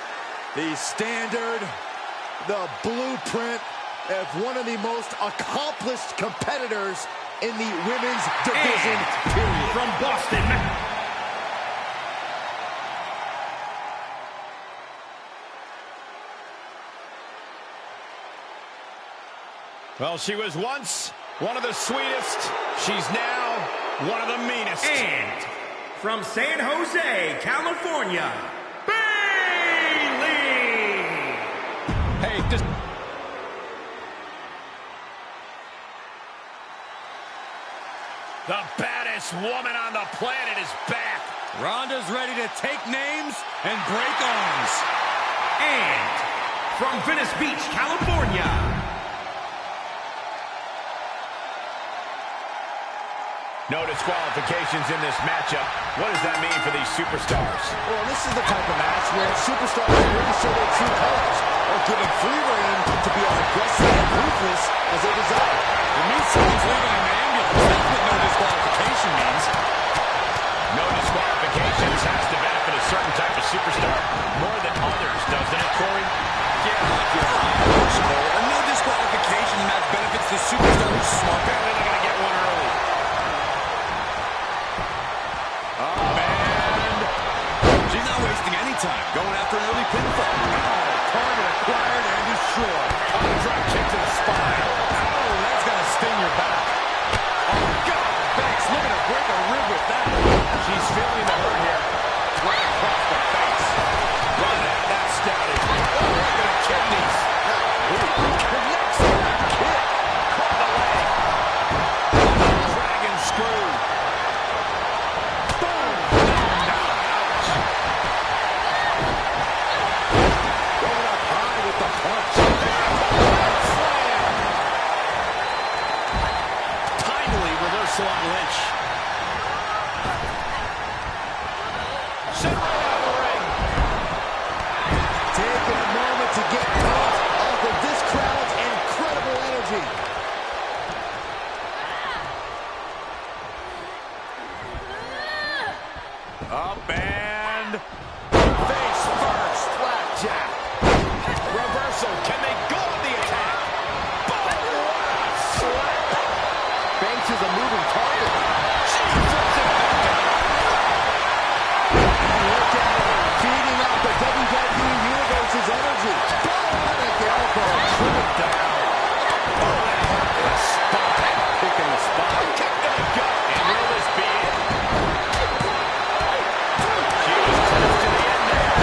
The standard, the blueprint of one of the most accomplished competitors in the women's division, period. from Boston, Well, she was once one of the sweetest. She's now one of the meanest. and from San Jose, California, Bayley. Hey, just... The baddest woman on the planet is back. Ronda's ready to take names and break arms. And from Venice Beach, California, No disqualifications in this matchup. What does that mean for these superstars? Well, this is the type of match where superstars really show their true colors, or given free reign to be as aggressive and ruthless as they desire. It means someone's leaving in the ambulance. That's what no disqualification means. No disqualifications has to benefit a certain type of superstar more than others, doesn't it, Corey? Yeah, like you're emotional. A no disqualification match benefits the superstar who's smart. Apparently they're going to get one early. She's not wasting any time. Going after an early pinfall. Target acquired and destroyed. Drop kick to the spine. Oh, that's gonna sting your back. Oh, God, Banks looking to break a rib with that. She's feeling the hurt here. Right across the face. Run out that scouting. Oh, right to the kidneys. Connects with that kick. Caught the leg. Dragon screw. Boom. Ouch. Going up high with the punch. Timely reversal on Lynch. Sent right out of the ring. Taking a moment to get caught off of this crowd's incredible energy. Up and face first. Flapjack. Reversal. Can they go on the attack? Boom! What a slap! Banks is a moving target. She flips it back Look at it, feeding off the WWE Universe's energy. Boom! At the elbow, trim it down. Oh, that hurt the spine. Kicking the spot. Kick to the gut. And will this be it? She was close to the end there.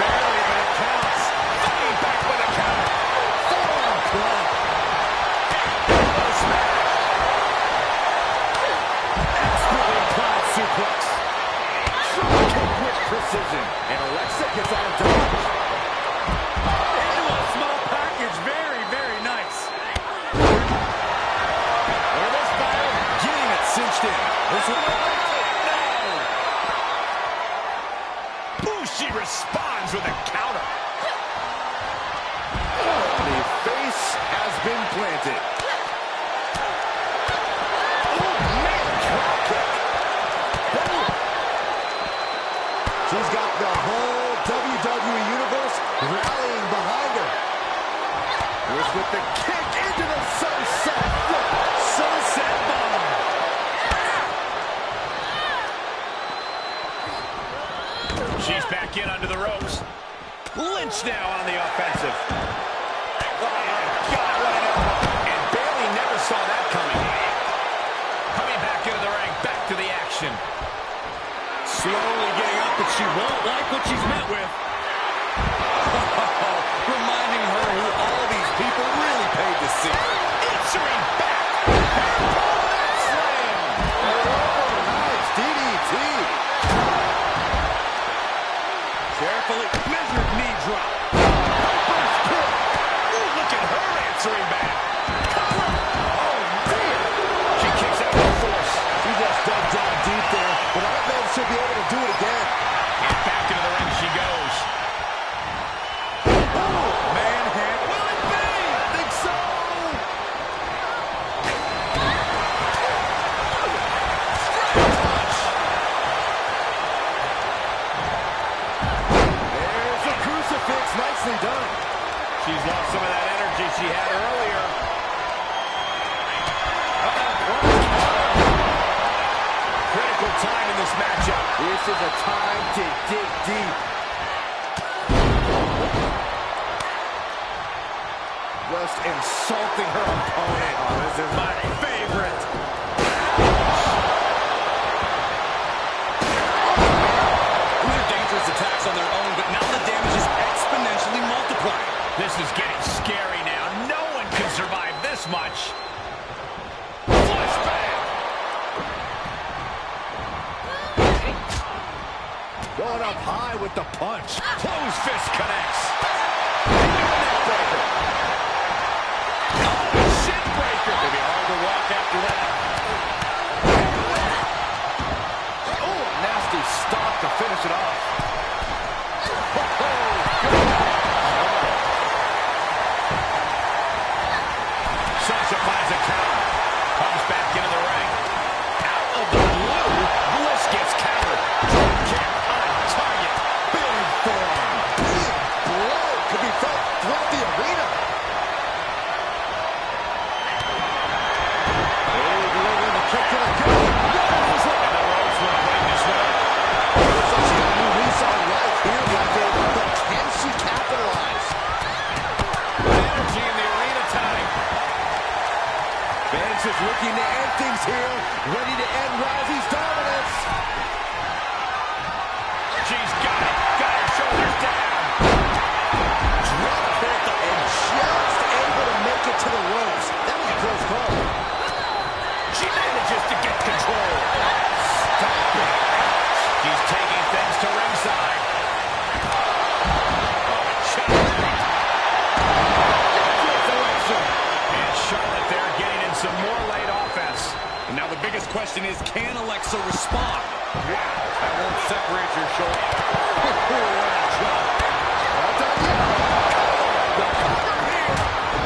Barely, but it counts. Fighting back with a counter. Forearm club. Elbow smash. Expertly applied suplex. Drop kick with precision. And Alexa gets on a dodge. Into a small package. Very, very nice. Look at this battle. Getting it cinched in. This one. She responds with a counter. The face has been planted. Oh, man, drop kick. Boom. She's got the whole WWE Universe rallying behind her. With the kick into the sunset flip. Sunset bomb. She's back in under the ropes. Lynch now on the offensive. Oh, God, what an elbow. And Bayley never saw that coming. Coming back into the ring, back to the action. Slowly getting up the what she's met with. Reminding her who all these people really paid to see. Answering back. Slam. Oh, nice DDT. Carefully measured knee drop. First kick. Ooh, look at her answering back. Cover. Oh, man. She kicks out with force. She just dug down deep there, but I don't know if she'll be able to do it again. And back into the ring she goes. Manhandle. Will it be? I think so. Straight punch. There's a crucifix. Nicely done. She's lost some of that energy she had earlier. Critical time in this matchup. This is a time to dig deep. Just insulting her opponent. Oh, this is my favorite. These are dangerous attacks on their own, but now the damage is exponentially multiplied. This is getting scary now. No one can survive this much. Flashback. Going up high with the punch. Close fist connects. Neckbreaker. Oh, shin breaker. It'll be hard to walk after that. Oh, nasty stop to finish it off. Sasha finds a counter. Comes back into the ring. Out of the blue, Bliss gets countered. Drop kick on target. Big form. Big blow could be felt throughout the arena. Oh, delivering the kick to the gut. And the Rose will bring this one up. Looks like she got a new lease on life here, Michael. But can she capitalize? Energy in the arena tonight. Banks is looking to end things here. Ready to end Rousey's dominance. She's got it. Got her shoulders down. Drop kick and just able to make it to the ropes. That was a close call. She manages to get control. Stop it. She's taking things to ringside. Oh, chop. And Charlotte there getting in some more late offense. And now the biggest question is, can Alexa respond? Wow, that won't separate your shoulder. What a drop. Not done yet. The cover here.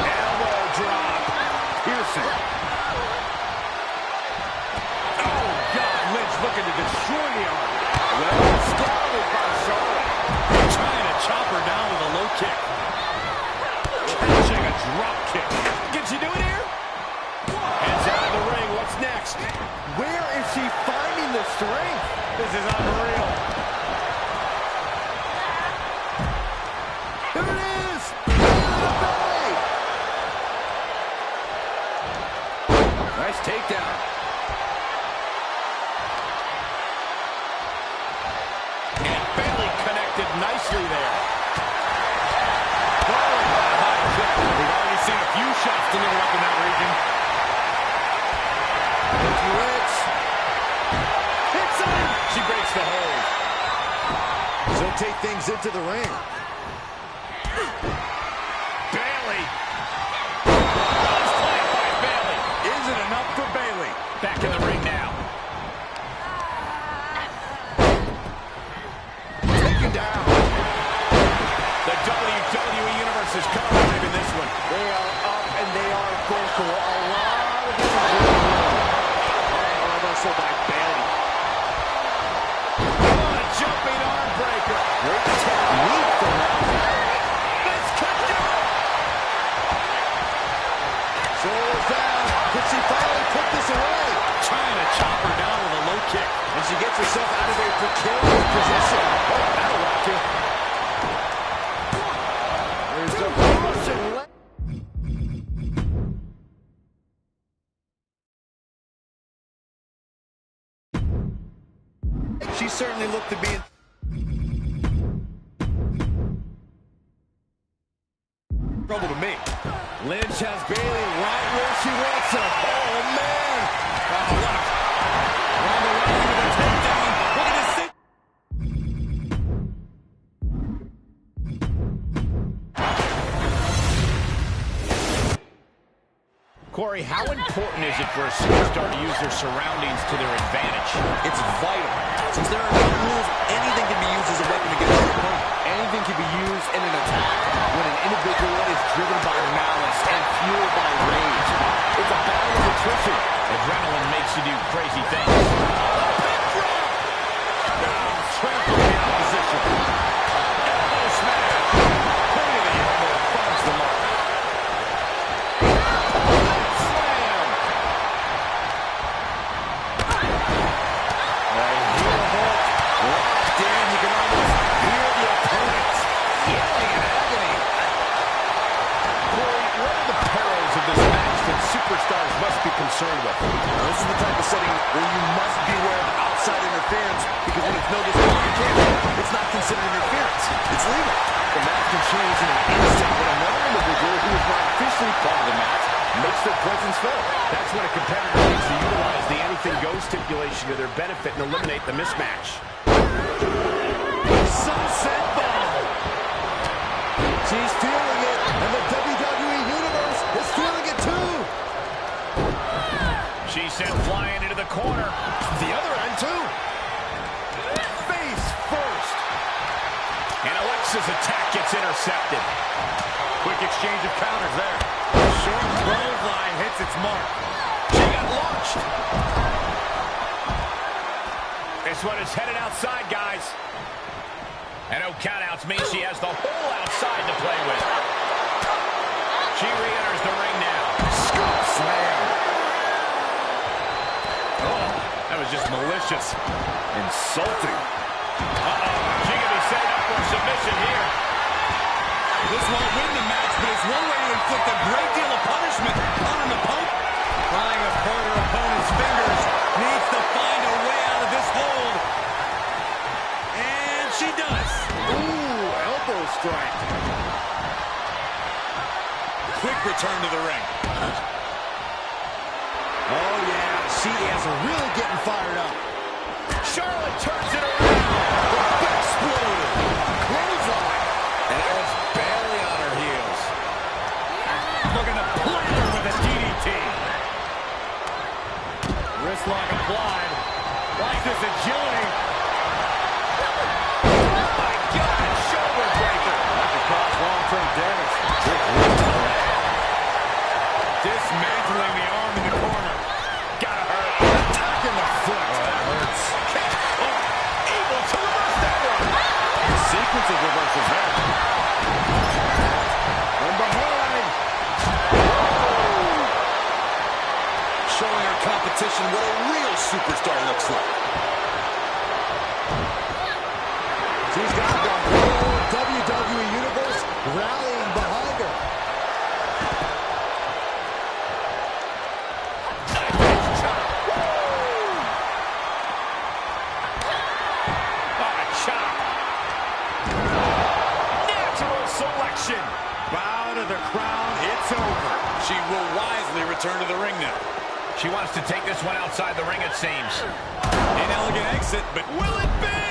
Elbow drop. Piercing. Oh, God, Lynch looking to destroy the arm. Well scouted by Charlotte. Trying to chop her down with a low kick. Catching a drop kick. Can she do it here? Hands out of the ring. What's next? Where is she finding the strength? This is unreal. Here it is. Belly. Nice takedown. And Bayley connected nicely there. We've already seen a few shots delivered up in that region. Rich. Hits him. She breaks the hold. She'll take things into the ring. Bayley. Nice plant by Bayley. Isn't enough for Bayley. Back in the ring now. Taken down. The WWE Universe is coming alive in this one. They are up and they are vocal. A lot of energy. Reversal by Bayley. Oh, a jumping arm breaker. Great technique for Rousey. This could do it. Shoulders down. Can she finally put this away? Trying to chop her down with a low kick. And she gets herself out of a precarious position. Oh, that'll rock you. There's the Russian leg. She certainly looked to be Trouble to me. Lynch has Bayley right where she wants her. Oh, man. Oh, what Ronda Rousey with a takedown. Look at this thing. Corey, how important is it for a superstar to use their surroundings to their advantage? It's vital. Since there are no rules, anything can be used as a weapon against your opponent. Anything can be used in an attack when an individual is driven by malice and fueled by rage. It's a battle of attrition. Adrenaline makes you do crazy things. Trample the opposition. Elbow smash. Point of the elbow finds the mark. Slam. A heel hook locked in. You can almost hear the opponents yelling in agony. Corey, what are the perils of this match that superstars must be concerned with? Now, this is the type of setting where you must beware of outside interference, because when it's no disqualification, it's not considered interference. It's legal. The match can change in an instant when another individual who is not officially part of the match makes their presence felt. That's when a competitor needs to utilize the anything goes stipulation to their benefit and eliminate the mismatch. Sunset bomb. She's feeling it, and the WWE Universe is feeling it too. She's sent flying into the corner. The other end too. Face first. And Alexa's attack gets intercepted. Quick exchange of counters there. Short clothesline hits its mark. She got launched. This one is headed outside, guys. And no countouts means she has the whole outside to play with. She re-enters the ring now. Scoop slam. Oh, that was just malicious. Insulting. She can be set up for submission here. This won't win the match, but it's one way to inflict a great deal of punishment on an opponent. Prying apart her opponent's fingers, needs to find a way out of this hold. And she does. Ooh, elbow strike. Quick return to the ring. Oh, yeah, she is really getting fired up. Charlotte turns it around. Exploded. Clothesline. And there's Bayley on her heels. Looking to platter with a DDT. Wrist lock applied. Watch this agility. My God, shoulder breaker. That could cause long-term damage. Dismantling the arm in the corner. Gotta hurt. Attack in the foot. Oh, that hurts. Able to reverse that one. Sequence of reversals there. From behind. Showing her competition what a real superstar looks like. She's got the whole WWE Universe rallying behind her. Natural selection. Bow to the crown. It's over. She will wisely return to the ring now. She wants to take this one outside the ring, it seems. Inelegant exit, but will it be?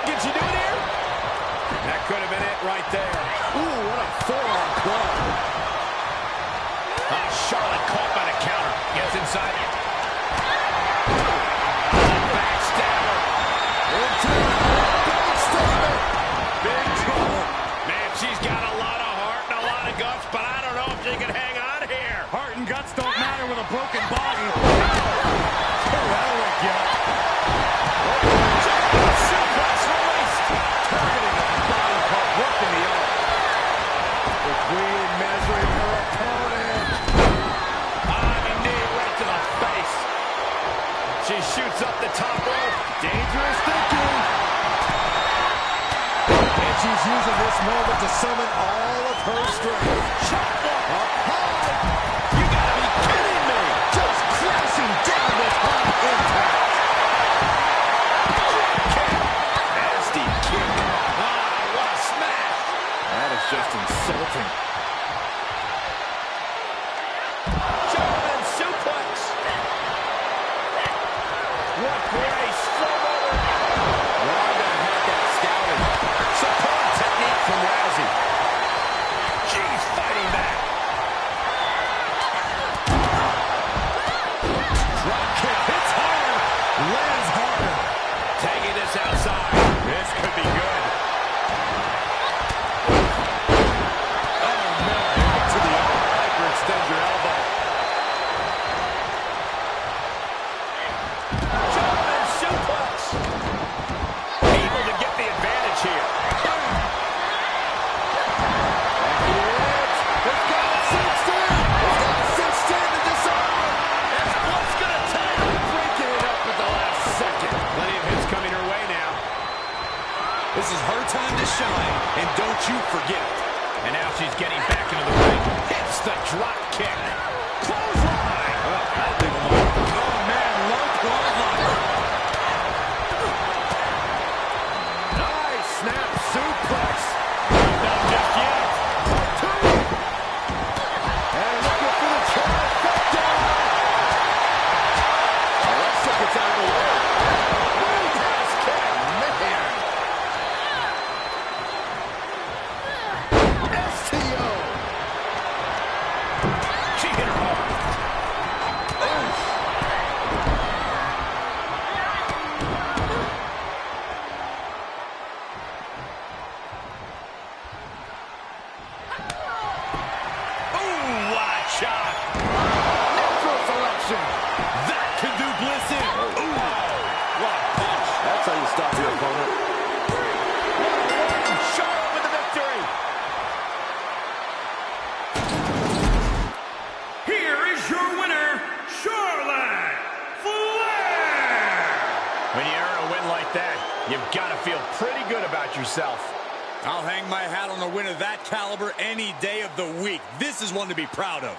Did she do it here? That could have been it right there. Ooh, what a forearm club. Charlotte caught by the counter. Gets inside. Backstabber. Into backstabber. Big trouble. Man, she's got a lot of heart and a lot of guts, but I don't know if she can hang on here. Heart and guts don't matter with a broken body. That'll wake you up. Suplex released. Targeting the body part, working the arm. The Queen measuring her opponent. The knee right to the face. She shoots up the top rope. Dangerous thinking. And she's using this moment to summon all of her strength. Chop block. Up high. You gotta be kidding me. Just crashing down with hot impact. Nasty kick. What a smash. That is just insulting. German suplex. What grace. Ronda had that scouted. Superb technique from Rousey. She's fighting back. Drop kick hits hard. Lands harder. Taking this outside. This could be good. Oh, no. To the arm. Hyperextend your elbow. German suplex. Able to get the advantage here. It's got cinched in. It's got cinched in to disarm. It's what's going to take. Breaking it up at the last second. Plenty of hits coming her way now. This is her time to shine, and don't you forget it. And now she's getting back into the ring. Hits the drop kick. Clothesline. Oh, man, low clothesline. Nice snap suplex. Not just yet. Two. And looking for the trifecta. Alexa gets out of the way. Roundhouse kick. Man. STO. She hit her hard. Ooh, what a shot. Natural selection. That can do Bliss in. Ooh, what a punch. That's how you stop your opponent. Charlotte with the victory. Here is your winner, Charlotte Flair! When you earn a win like that, you've got to feel pretty good about yourself. I'll hang my hat on a win of that caliber any day of the week. This is one to be proud of.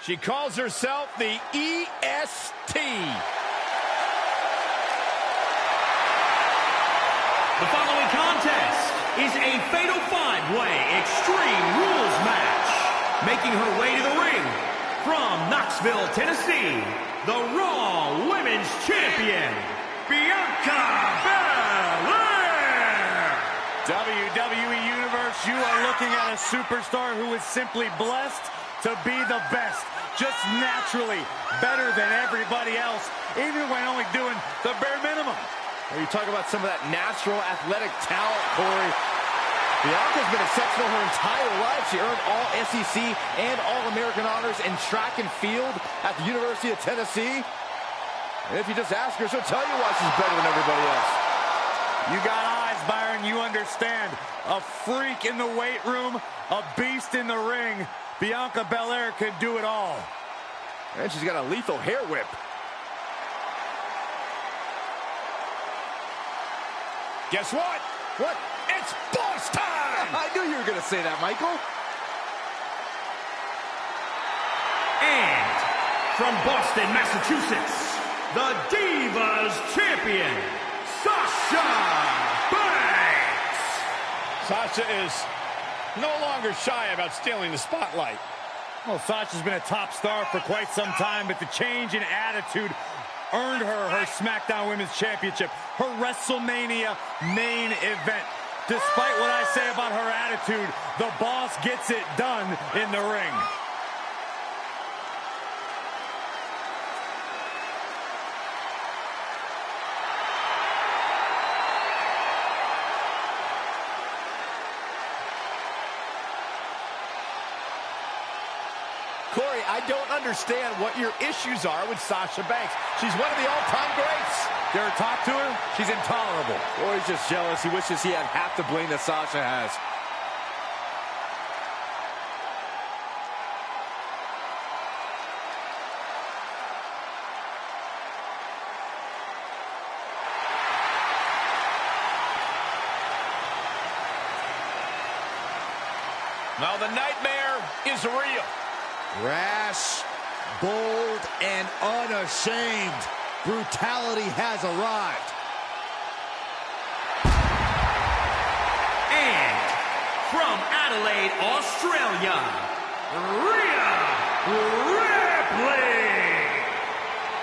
She calls herself the EST. The following contest is a Fatal 5-Way Extreme Rules match. Making her way to the ring from Knoxville, Tennessee, the Raw Women's Champion, Bianca Belair. WWE Universe, you are looking at a superstar who is simply blessed to be the best. Just naturally better than everybody else, even when only doing the bare minimum. When you talk about some of that natural athletic talent, Corey, Bianca's been exceptional her entire life. She earned all SEC and All-American honors in track and field at the University of Tennessee. And if you just ask her, she'll tell you why she's better than everybody else. You got eyes, Byron. You understand. A freak in the weight room, a beast in the ring. Bianca Belair can do it all. And she's got a lethal hair whip. Guess what? What? It's boss time! I knew you were going to say that, Michael. And from Boston, Massachusetts, the Divas Champion, Sasha Banks. Sasha is no longer shy about stealing the spotlight. Well, Sasha's been a top star for quite some time, but the change in attitude earned her SmackDown Women's Championship, her WrestleMania main event. Despite what I say about her attitude, the boss gets it done in the ring. Corey, I don't understand what your issues are with Sasha Banks. She's one of the all-time greats. You ever talk to her? She's intolerable. Corey's just jealous. He wishes he had half the bling that Sasha has. Now the nightmare is real. Rash, bold, and unashamed. Brutality has arrived. And from Adelaide, Australia, Rhea Ripley.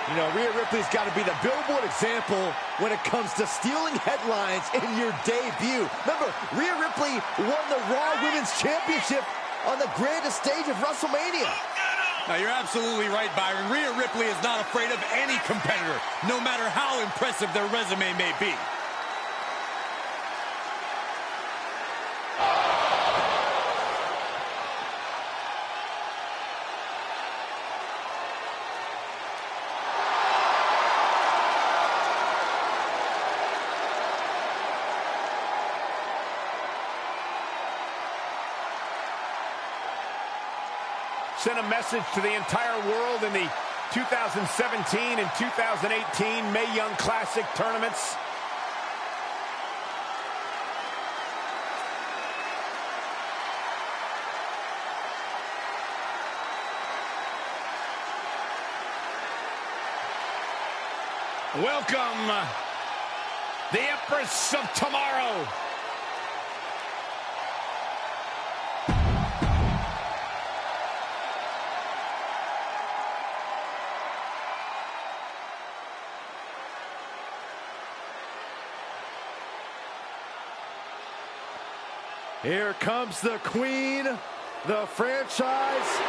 You know, Rhea Ripley's got to be the billboard example when it comes to stealing headlines in your debut. Remember, Rhea Ripley won the Raw Women's Championship on the grandest stage of WrestleMania. Now, you're absolutely right, Byron. Rhea Ripley is not afraid of any competitor, no matter how impressive their resume may be. Sent a message to the entire world in the 2017 and 2018 Mae Young Classic tournaments. Welcome, the Empress of Tomorrow. Here comes the Queen, the franchise,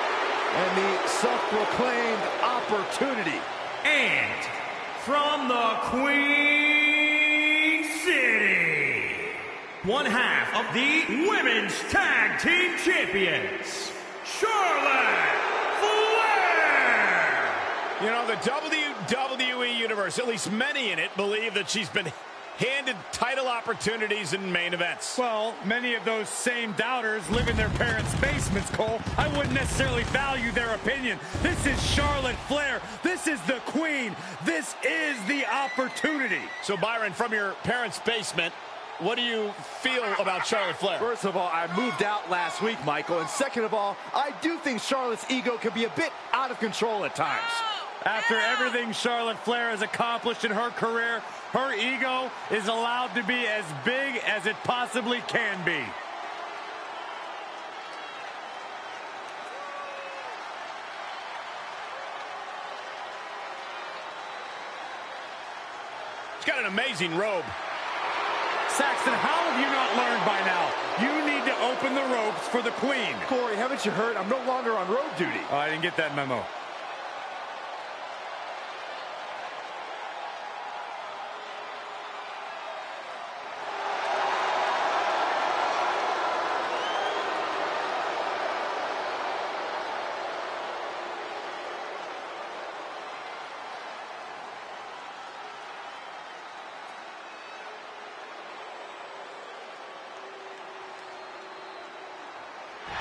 and the self-proclaimed opportunity. And from the Queen City, one half of the Women's Tag Team Champions, Charlotte Flair. You know, the WWE Universe, at least many in it, believe that she's been handed title opportunities in main events. Well, many of those same doubters live in their parents' basements, Cole. I wouldn't necessarily value their opinion. This is Charlotte Flair. This is the Queen. This is the opportunity. So, Byron, from your parents' basement, what do you feel about Charlotte Flair? First of all, I moved out last week, Michael. And second of all, I do think Charlotte's ego can be a bit out of control at times. After everything Charlotte Flair has accomplished in her career, her ego is allowed to be as big as it possibly can be. She's got an amazing robe. Saxton, how have you not learned by now? You need to open the ropes for the Queen. Corey, haven't you heard? I'm no longer on road duty. Oh, I didn't get that memo.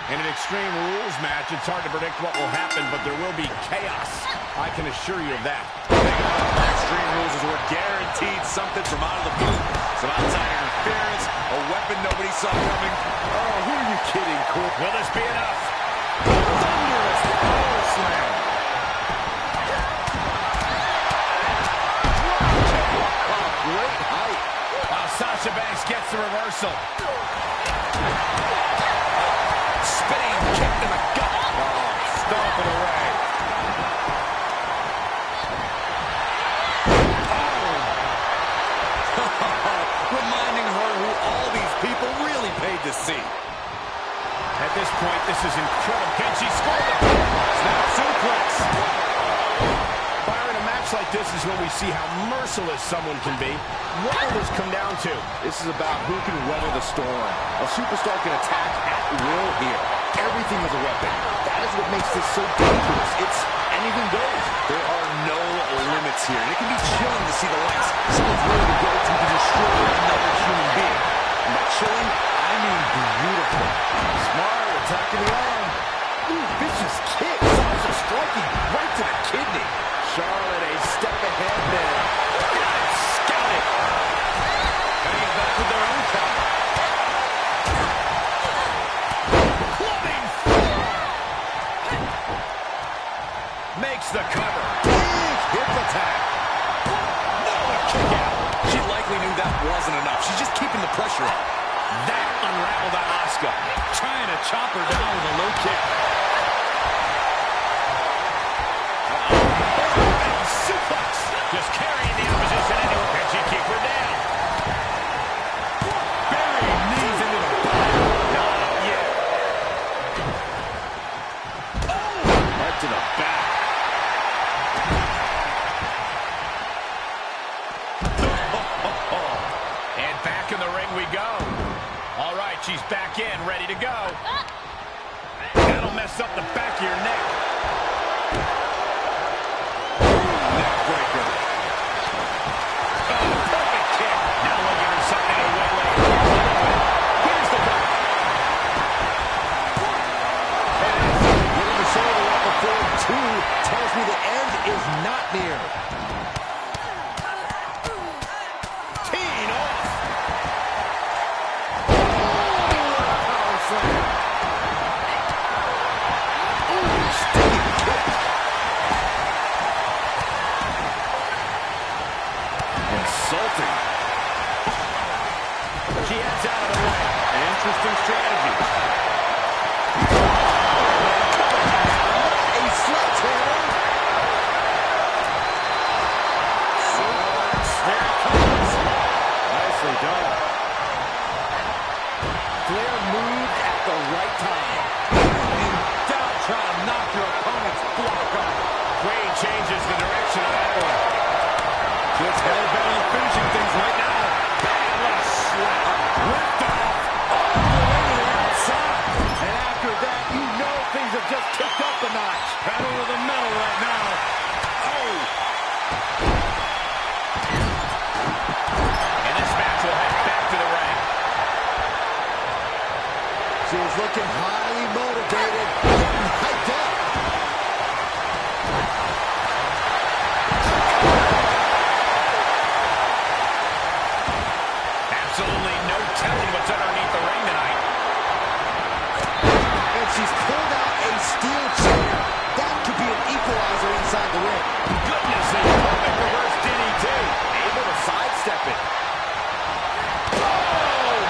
In an Extreme Rules match, it's hard to predict what will happen, but there will be chaos. I can assure you of that. Extreme Rules is we're guaranteed something from out of the blue. Some outside interference, a weapon nobody saw coming. Oh, who are you kidding, Cole? Will this be enough? Thunderous power slam. Great height. Sasha Banks gets the reversal. Spinning kick to the gut. Stomping away. Reminding her who all these people really paid to see. At this point, this is incredible. Can she score the Snap suplex. Byron, a match like this is when we see how merciless someone can be. What will this come down to? This is about who can weather the storm. A superstar can attack at will here. Everything is a weapon. That is what makes this so dangerous. It's anything goes. There are no limits here. And it can be chilling to see the lengths someone's willing to go to destroy another human being. And by chilling, I mean beautiful. Smart, attacking the arm. Ooh, vicious kick. Sasha striking right to the kidney. Charlotte a step ahead there. Scouted. Cutting it back with their own cover. Clubbing forearm. Makes the cover. Big hip attack. No, a kick out. She likely knew that wasn't enough. She's just keeping the pressure on. That unraveled on Asuka. Trying to chop her down with a low kick. Suplex. Just carrying the opposition anywhere. Can she keep her down? Burying knees into the body. Not yet. Right to the back. And back in the ring we go. All right, she's back in, ready to go. That'll mess up the back of your neck. Neckbreaker. Oh, perfect kick. Now we'll give her something to waylay. Here's the back. Getting the shoulder up before two tells me the end is not near. Teeing off. Power slam. Ooh, stinging kick. Insulting. She heads out of the way. Interesting strategy. A sledgehammer. There it comes. Nicely done. Flair moved at the right time. In doubt, trying to knock your opponent's block off. Queen changes the direction of that one. Just hell-bent on finishing things right now. And what a slap. Ripped off. All the way to the outside. And after that, you know things have just kicked up a notch. Pedal to the metal right now. Oh! And this match will head back to the ring. She was looking highly motivated, getting hyped up. Absolutely no telling what's underneath the ring tonight. And she's pulled out a steel chair. That could be an equalizer inside the ring. Goodness, a perfect reverse DDT. Able to sidestep it. Boom!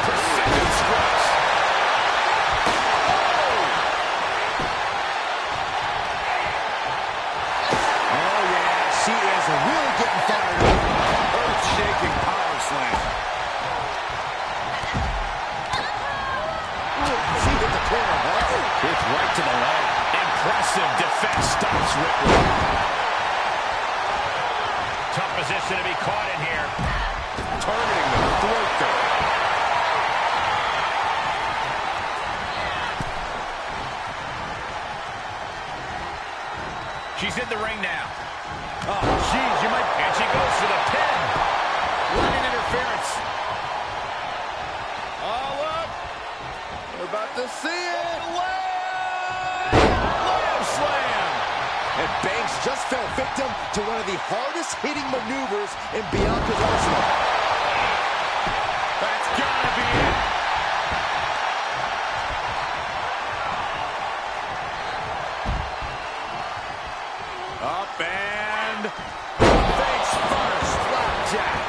Precision strikes. Oh, yeah. She is really getting fired up. Earth-shaking power slam. She hit the corner hard. It's right to the leg. Impressive defense stops Ripley. Tough position to be caught in here. Targeting the throat there. She's in the ring now. Oh, geez, you might... And she goes to the pin. Running interference. All up. We're about to see it. Layup slam. And Banks just fell victim to one of the hardest hitting maneuvers in Bianca's arsenal. That's gotta be it. Up and face first. Flapjack.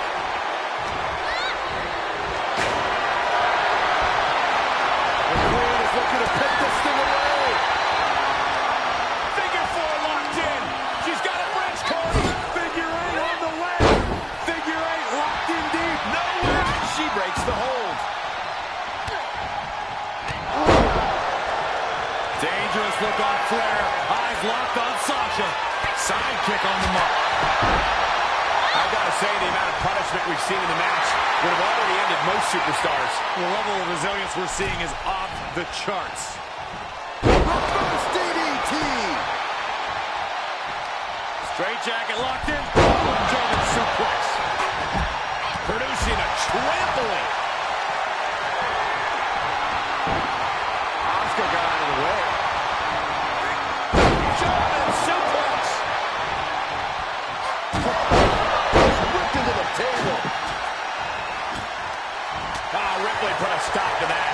The Queen is looking to put this thing away. Figure four locked in. She's got a French Cody. Figure eight on the way. Figure eight locked in deep. Nowhere. She breaks the hold. Dangerous look on Flair. Eyes locked on Sasha. Sidekick on the mark. I gotta say, the amount of punishment we've seen in the match would have already ended most superstars. The level of resilience we're seeing is off the charts. Reverse DDT. Straight jacket locked in. German suplex. Producing a trampling. Asuka got out of the way. German suplex. Ripped into the table. Ah, Ripley put a stop to that.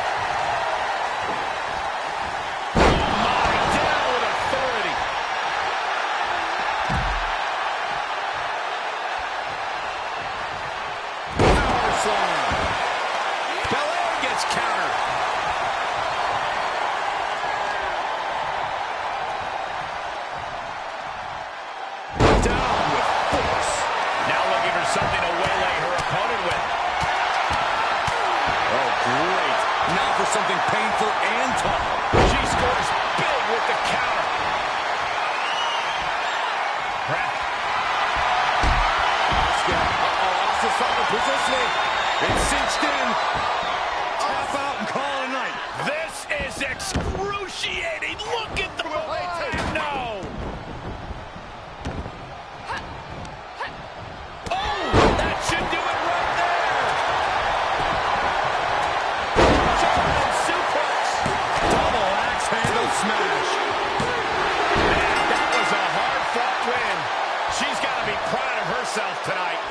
Oh my, down with authority. Power slam. Belair gets countered. Down with force. Now looking for something to waylay her opponent with. Oh, great. Now for something painful and tough. She scores big with the counter. Asuka's found positioning. It's cinched in. Tap out and call it a night. This is excruciating. Look at the momentum. No. Oh, that should do it right there. German suplex. Double axe handle smash. Man, that was a hard-fought win. She's got to be proud of herself tonight.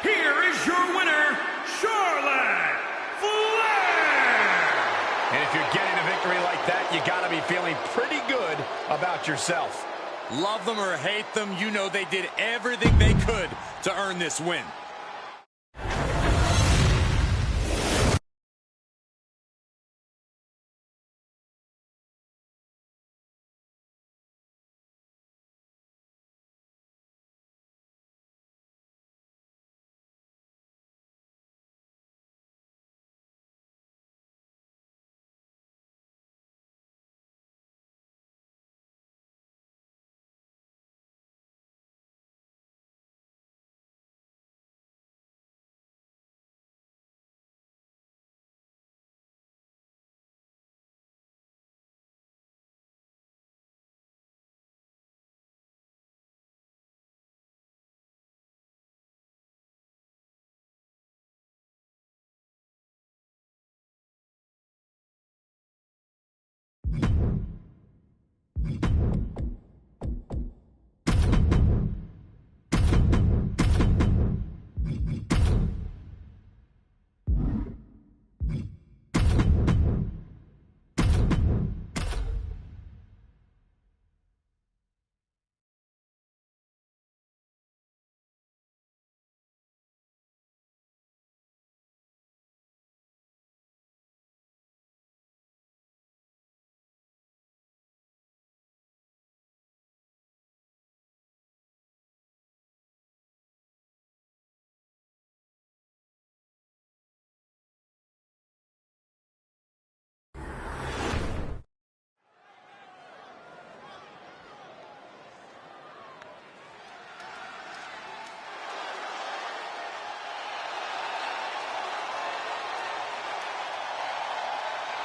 Here is your winner, Charlotte Flair! And if you're getting a victory like that, you got to be feeling pretty good about yourself. Love them or hate them, you know they did everything they could to earn this win.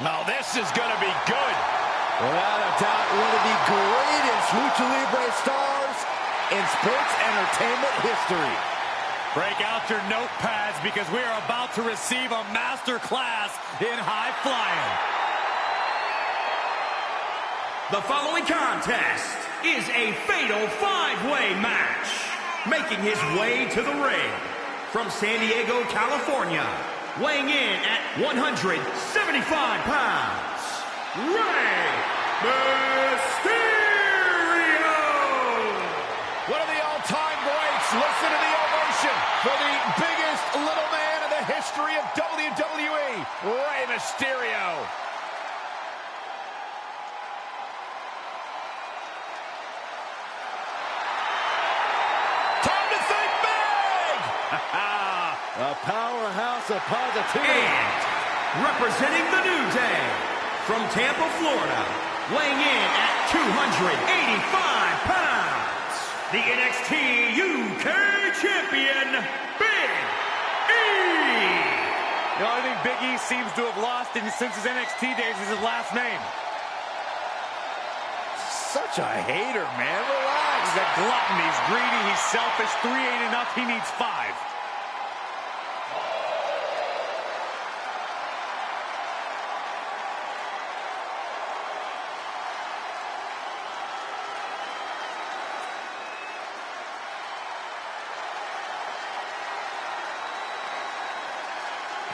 Now this is going to be good. Without a doubt, one of the greatest Lucha Libre stars in sports entertainment history. Break out your notepads because we are about to receive a master class in high flying. The following contest is a fatal 5-way match. Making his way to the ring from San Diego, California, weighing in at 175 pounds, Rey Mysterio! One of the all-time greats. Listen to the ovation for the biggest little man in the history of WWE, Rey Mysterio. Time to think big! A powerhouse of positivity. And representing the New Day from Tampa, Florida, weighing in at 285 pounds, the NXT UK Champion, Big E! The only thing Big E seems to have lost since his NXT days is his last name. Such a hater, man. Relax. He's a glutton. He's greedy. He's selfish. 3 ain't enough. He needs 5.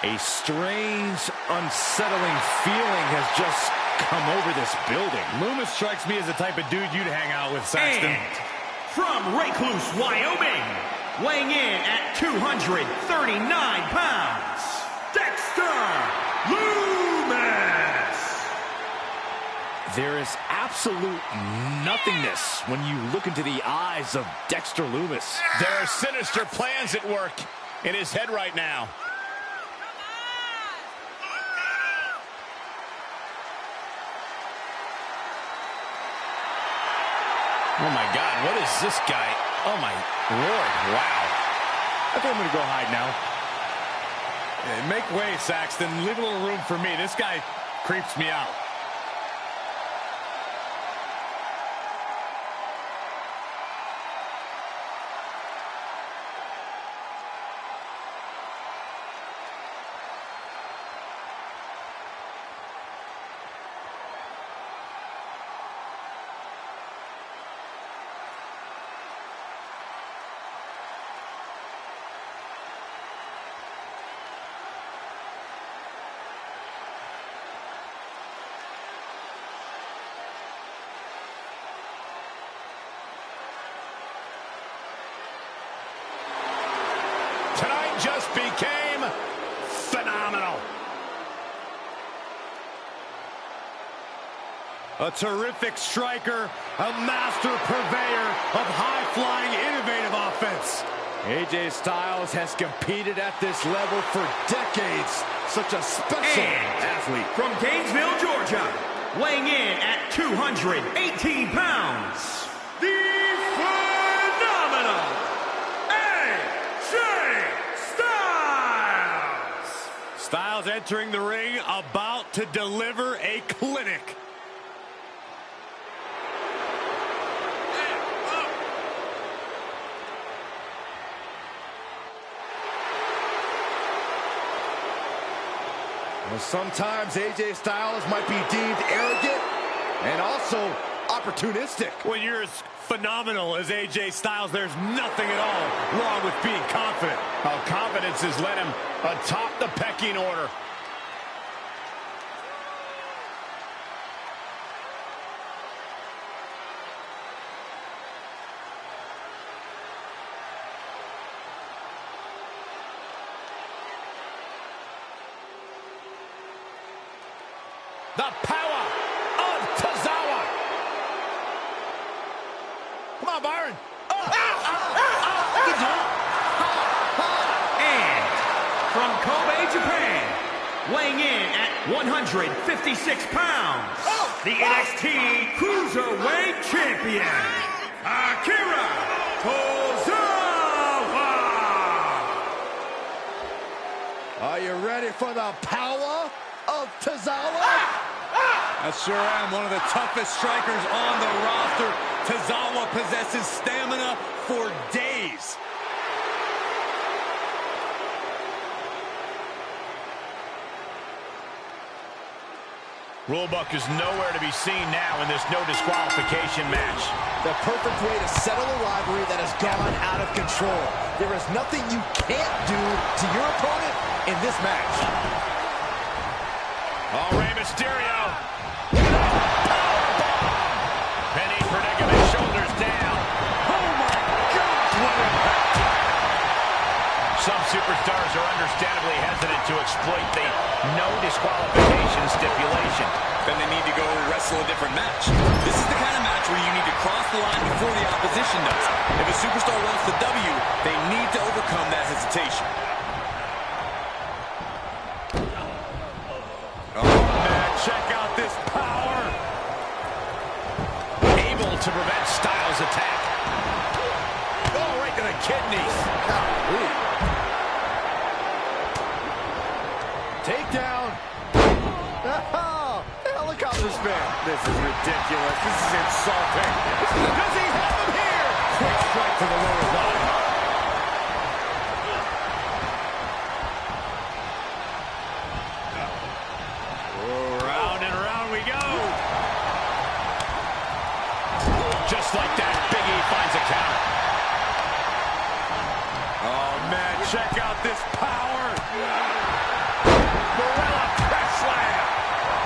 A strange, unsettling feeling has just come over this building. Loomis strikes me as the type of dude you'd hang out with, Saxton. And from Recluse, Wyoming, weighing in at 239 pounds, Dexter Loomis! There is absolute nothingness when you look into the eyes of Dexter Loomis. There are sinister plans at work in his head right now. Oh, my God, what is this guy? Oh, my Lord, wow. I think I'm going to go hide now. Make way, Saxton. Leave a little room for me. This guy creeps me out. Tonight just became phenomenal. A terrific striker, a master purveyor of high-flying, innovative offense. AJ Styles has competed at this level for decades. Such a special athlete. From Gainesville, Georgia, weighing in at 218 pounds, the phenomenal AJ Styles! Styles entering the ring, about to deliver a clinic. Well, sometimes AJ Styles might be deemed arrogant and also opportunistic. When you're as phenomenal as AJ Styles, there's nothing at all wrong with being confident. How confidence has led him atop the pecking order. The power of Tozawa. Come on, Byron. And from Kobe, Japan, weighing in at 156 pounds, the NXT Cruiserweight Champion, Akira Tozawa! Are you ready for the power of Tozawa? I sure am. One of the toughest strikers on the roster. Tozawa possesses stamina for days. Rulebook is nowhere to be seen now in this no disqualification match. The perfect way to settle a rivalry that has gone out of control. There is nothing you can't do to your opponent in this match. Oh, Rey Mysterio. Penny predicament, shoulders down. Oh my God! What impact! Some superstars are understandably hesitant to exploit the no disqualification stipulation. Then they need to go wrestle a different match. This is the kind of match where you need to cross the line before the opposition does. If a superstar wants the W, they need to overcome that hesitation. Oh man, check out this power! Able to prevent Styles' attack. Oh, right to the kidneys. Takedown. Oh, helicopter spin. This is ridiculous. This is insulting. Does he have him here? Quick strike to the lower body. Oh, round and round we go. Just like that, Big E finds a counter. Oh man, check out this power! Gorilla press slam.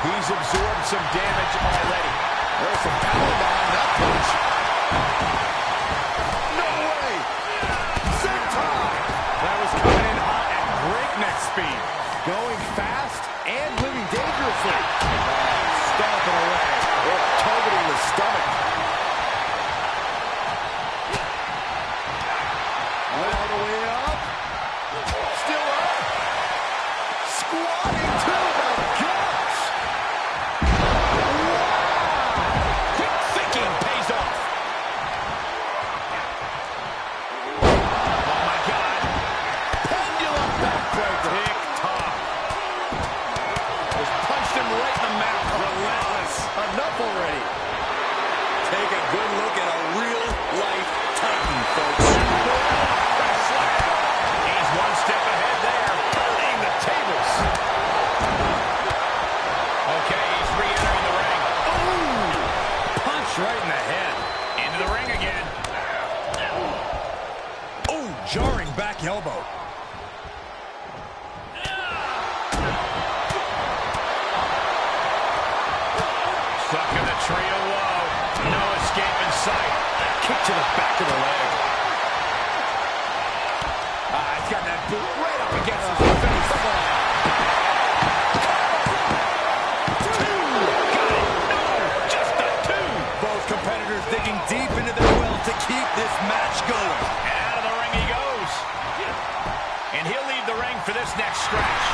He's absorbed some damage already. There's some power behind that punch. No way! Senton! That was coming in hot at breakneck speed. Going fast and living dangerously. Stomping away. Targeting the stomach. All the way up. Still up. Squatting to the guts. Quick thinking pays off. Oh my God. Pendulum backbreaker. Tick-tock. Just punched him right in the mouth. Relentless. Enough already. Take a good look at a real-life Titan, folks. Press slam. He's one step ahead there. Turning the tables. Okay, he's re-entering the ring. Punch right in the head. Into the ring again. Oh, jarring back elbow. Stuck in the tree of woe. No escape in sight. Kick to the back of the leg. He's got that boot right up against his face. Just a two. Both competitors digging deep into their well to keep this match going. And out of the ring he goes. And he'll leave the ring for this next scratch.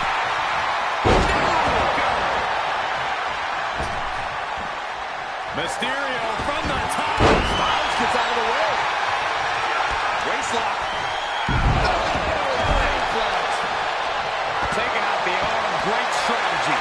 Mysterio from the top. Styles gets out of the way. Waistlock. Taking out the arm. Great strategy.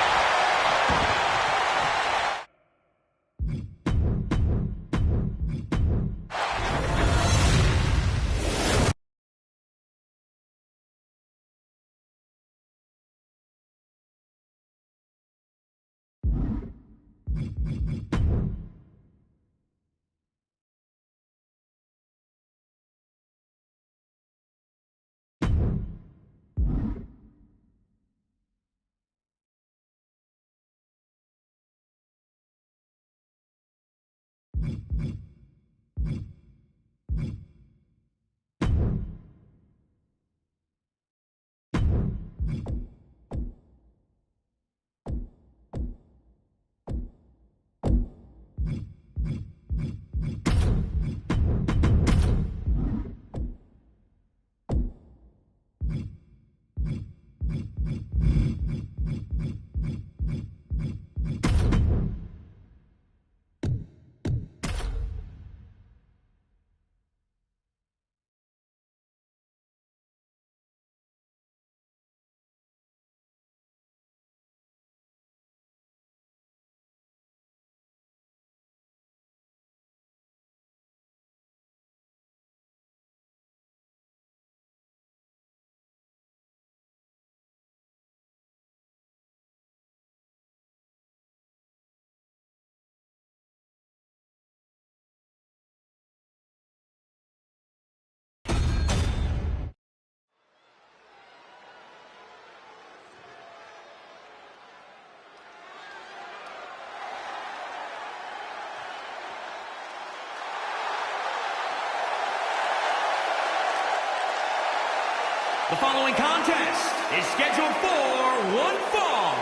The following contest is scheduled for one fall.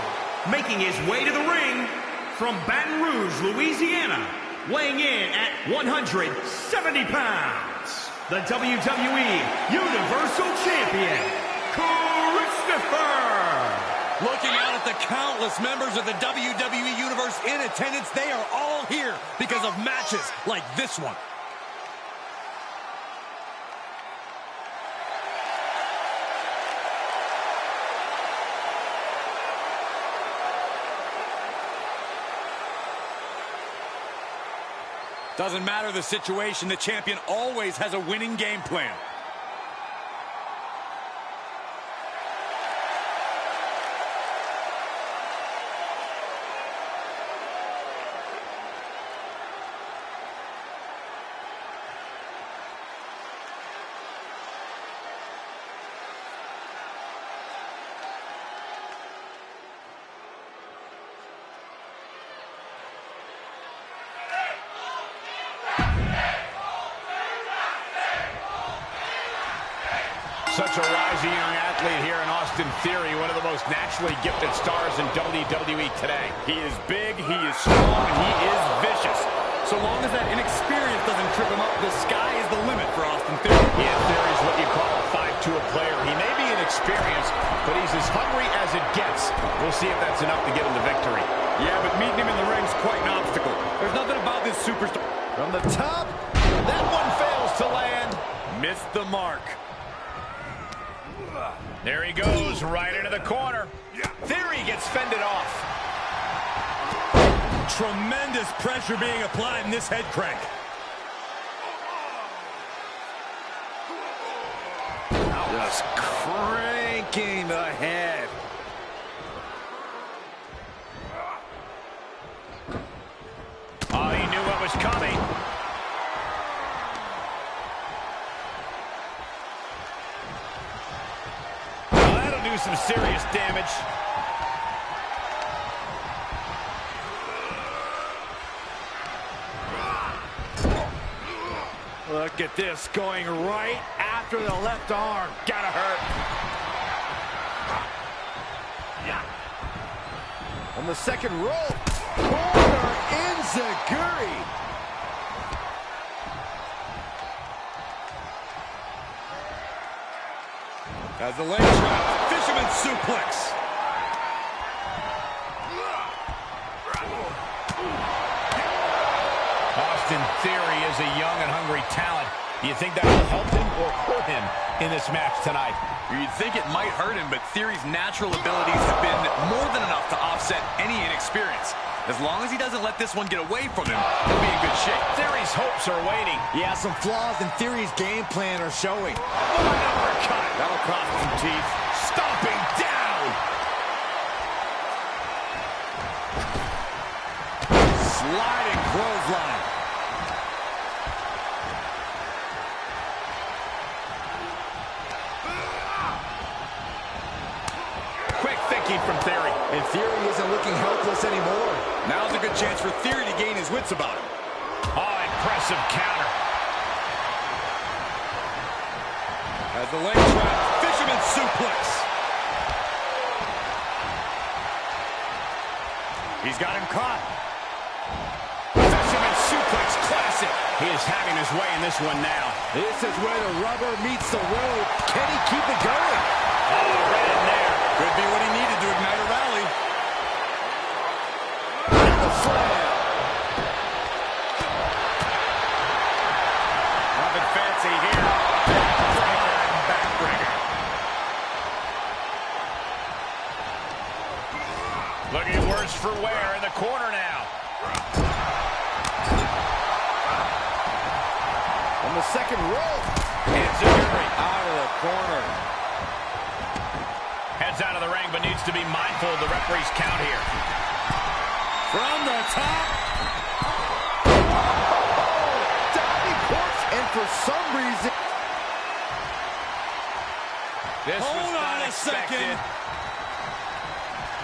Making his way to the ring from Baton Rouge, Louisiana, weighing in at 170 pounds, the WWE Universal Champion, Christopher. Looking out at the countless members of the WWE Universe in attendance, they are all here because of matches like this one. Doesn't matter the situation, the champion always has a winning game plan. Such a rising young athlete here in Austin Theory, one of the most naturally gifted stars in WWE today. He is big, he is strong, and he is vicious. So long as that inexperience doesn't trip him up, the sky is the limit for Austin Theory. Yeah, Theory's what you call a 5'2" player. He may be inexperienced, but he's as hungry as it gets. We'll see if that's enough to get him the victory. Yeah, but meeting him in the ring's quite an obstacle. There's nothing about this superstar. From the top, that one fails to land. Missed the mark. There he goes, right into the corner. Theory gets fended off. Tremendous pressure being applied in this head crank. Just cranking the head. Oh, he knew what was coming. Some serious damage. Look at this, going right after the left arm. Gotta hurt. On the second rope, corner enziguri. As the leg trap, fisherman suplex. Austin Theory is a young and hungry talent. Do you think that will help him or hurt him in this match tonight? You'd think it might hurt him, but Theory's natural abilities have been more than enough to offset any inexperience. As long as he doesn't let this one get away from him, he'll be in good shape. Theory's hopes are waning. Yeah, some flaws in Theory's game plan are showing. What an uppercut. That'll cost some teeth. Stomping down. Sliding clothesline. Quick thinking from Theory. And Theory isn't looking helpless anymore. Now's a good chance for Theory to gain his wits about him. Oh, impressive counter. As the leg trap, fisherman suplex. He's got him caught. Fisherman suplex classic. He is having his way in this one now. This is where the rubber meets the road. Can he keep it going? Oh, right in there. Could be what he needed to ignite a rally. The slam. Nothing fancy here. Backbreaker. Looking worse for wear in the corner now. On the second rope. Enziguri Out of the corner. heads out of the ring, but needs to be mindful of the referee's count here. From the top. Diving corpse, and for some reason... This was Hold on not a expected. second.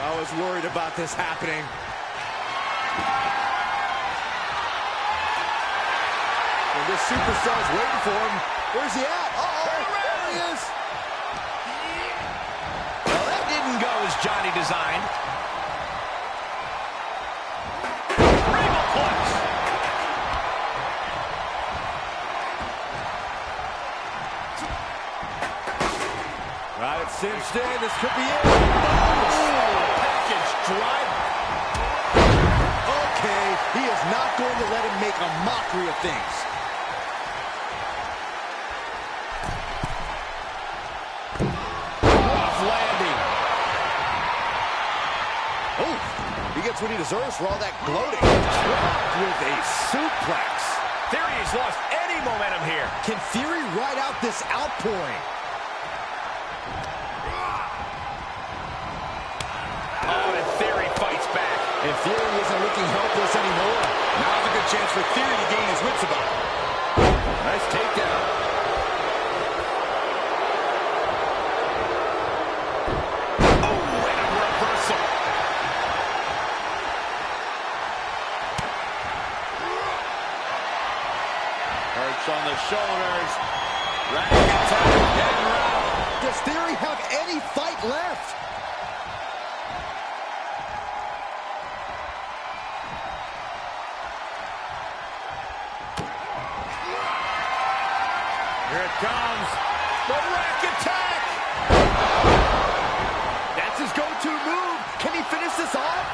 I was worried about this happening. And this superstar's waiting for him. Where's he at? Uh-oh, there he is. Johnny designed. Regal clutch. Right, it's cinched in. This could be it. Package drive. Okay, he is not going to let him make a mockery of things. Rough landing. Oh, he gets what he deserves for all that gloating. Dropped with a suplex. Theory has lost any momentum here. Can Theory ride out this outpouring? Oh, and Theory fights back. And Theory isn't looking helpless anymore. Now's a good chance for Theory to gain his wits about. Nice takedown. Oh, and a reversal. Perch on the shoulders. Dragon attack, getting around. Does Theory have any fight left? Here it comes. The rack attack. That's his go-to move. Can he finish this off?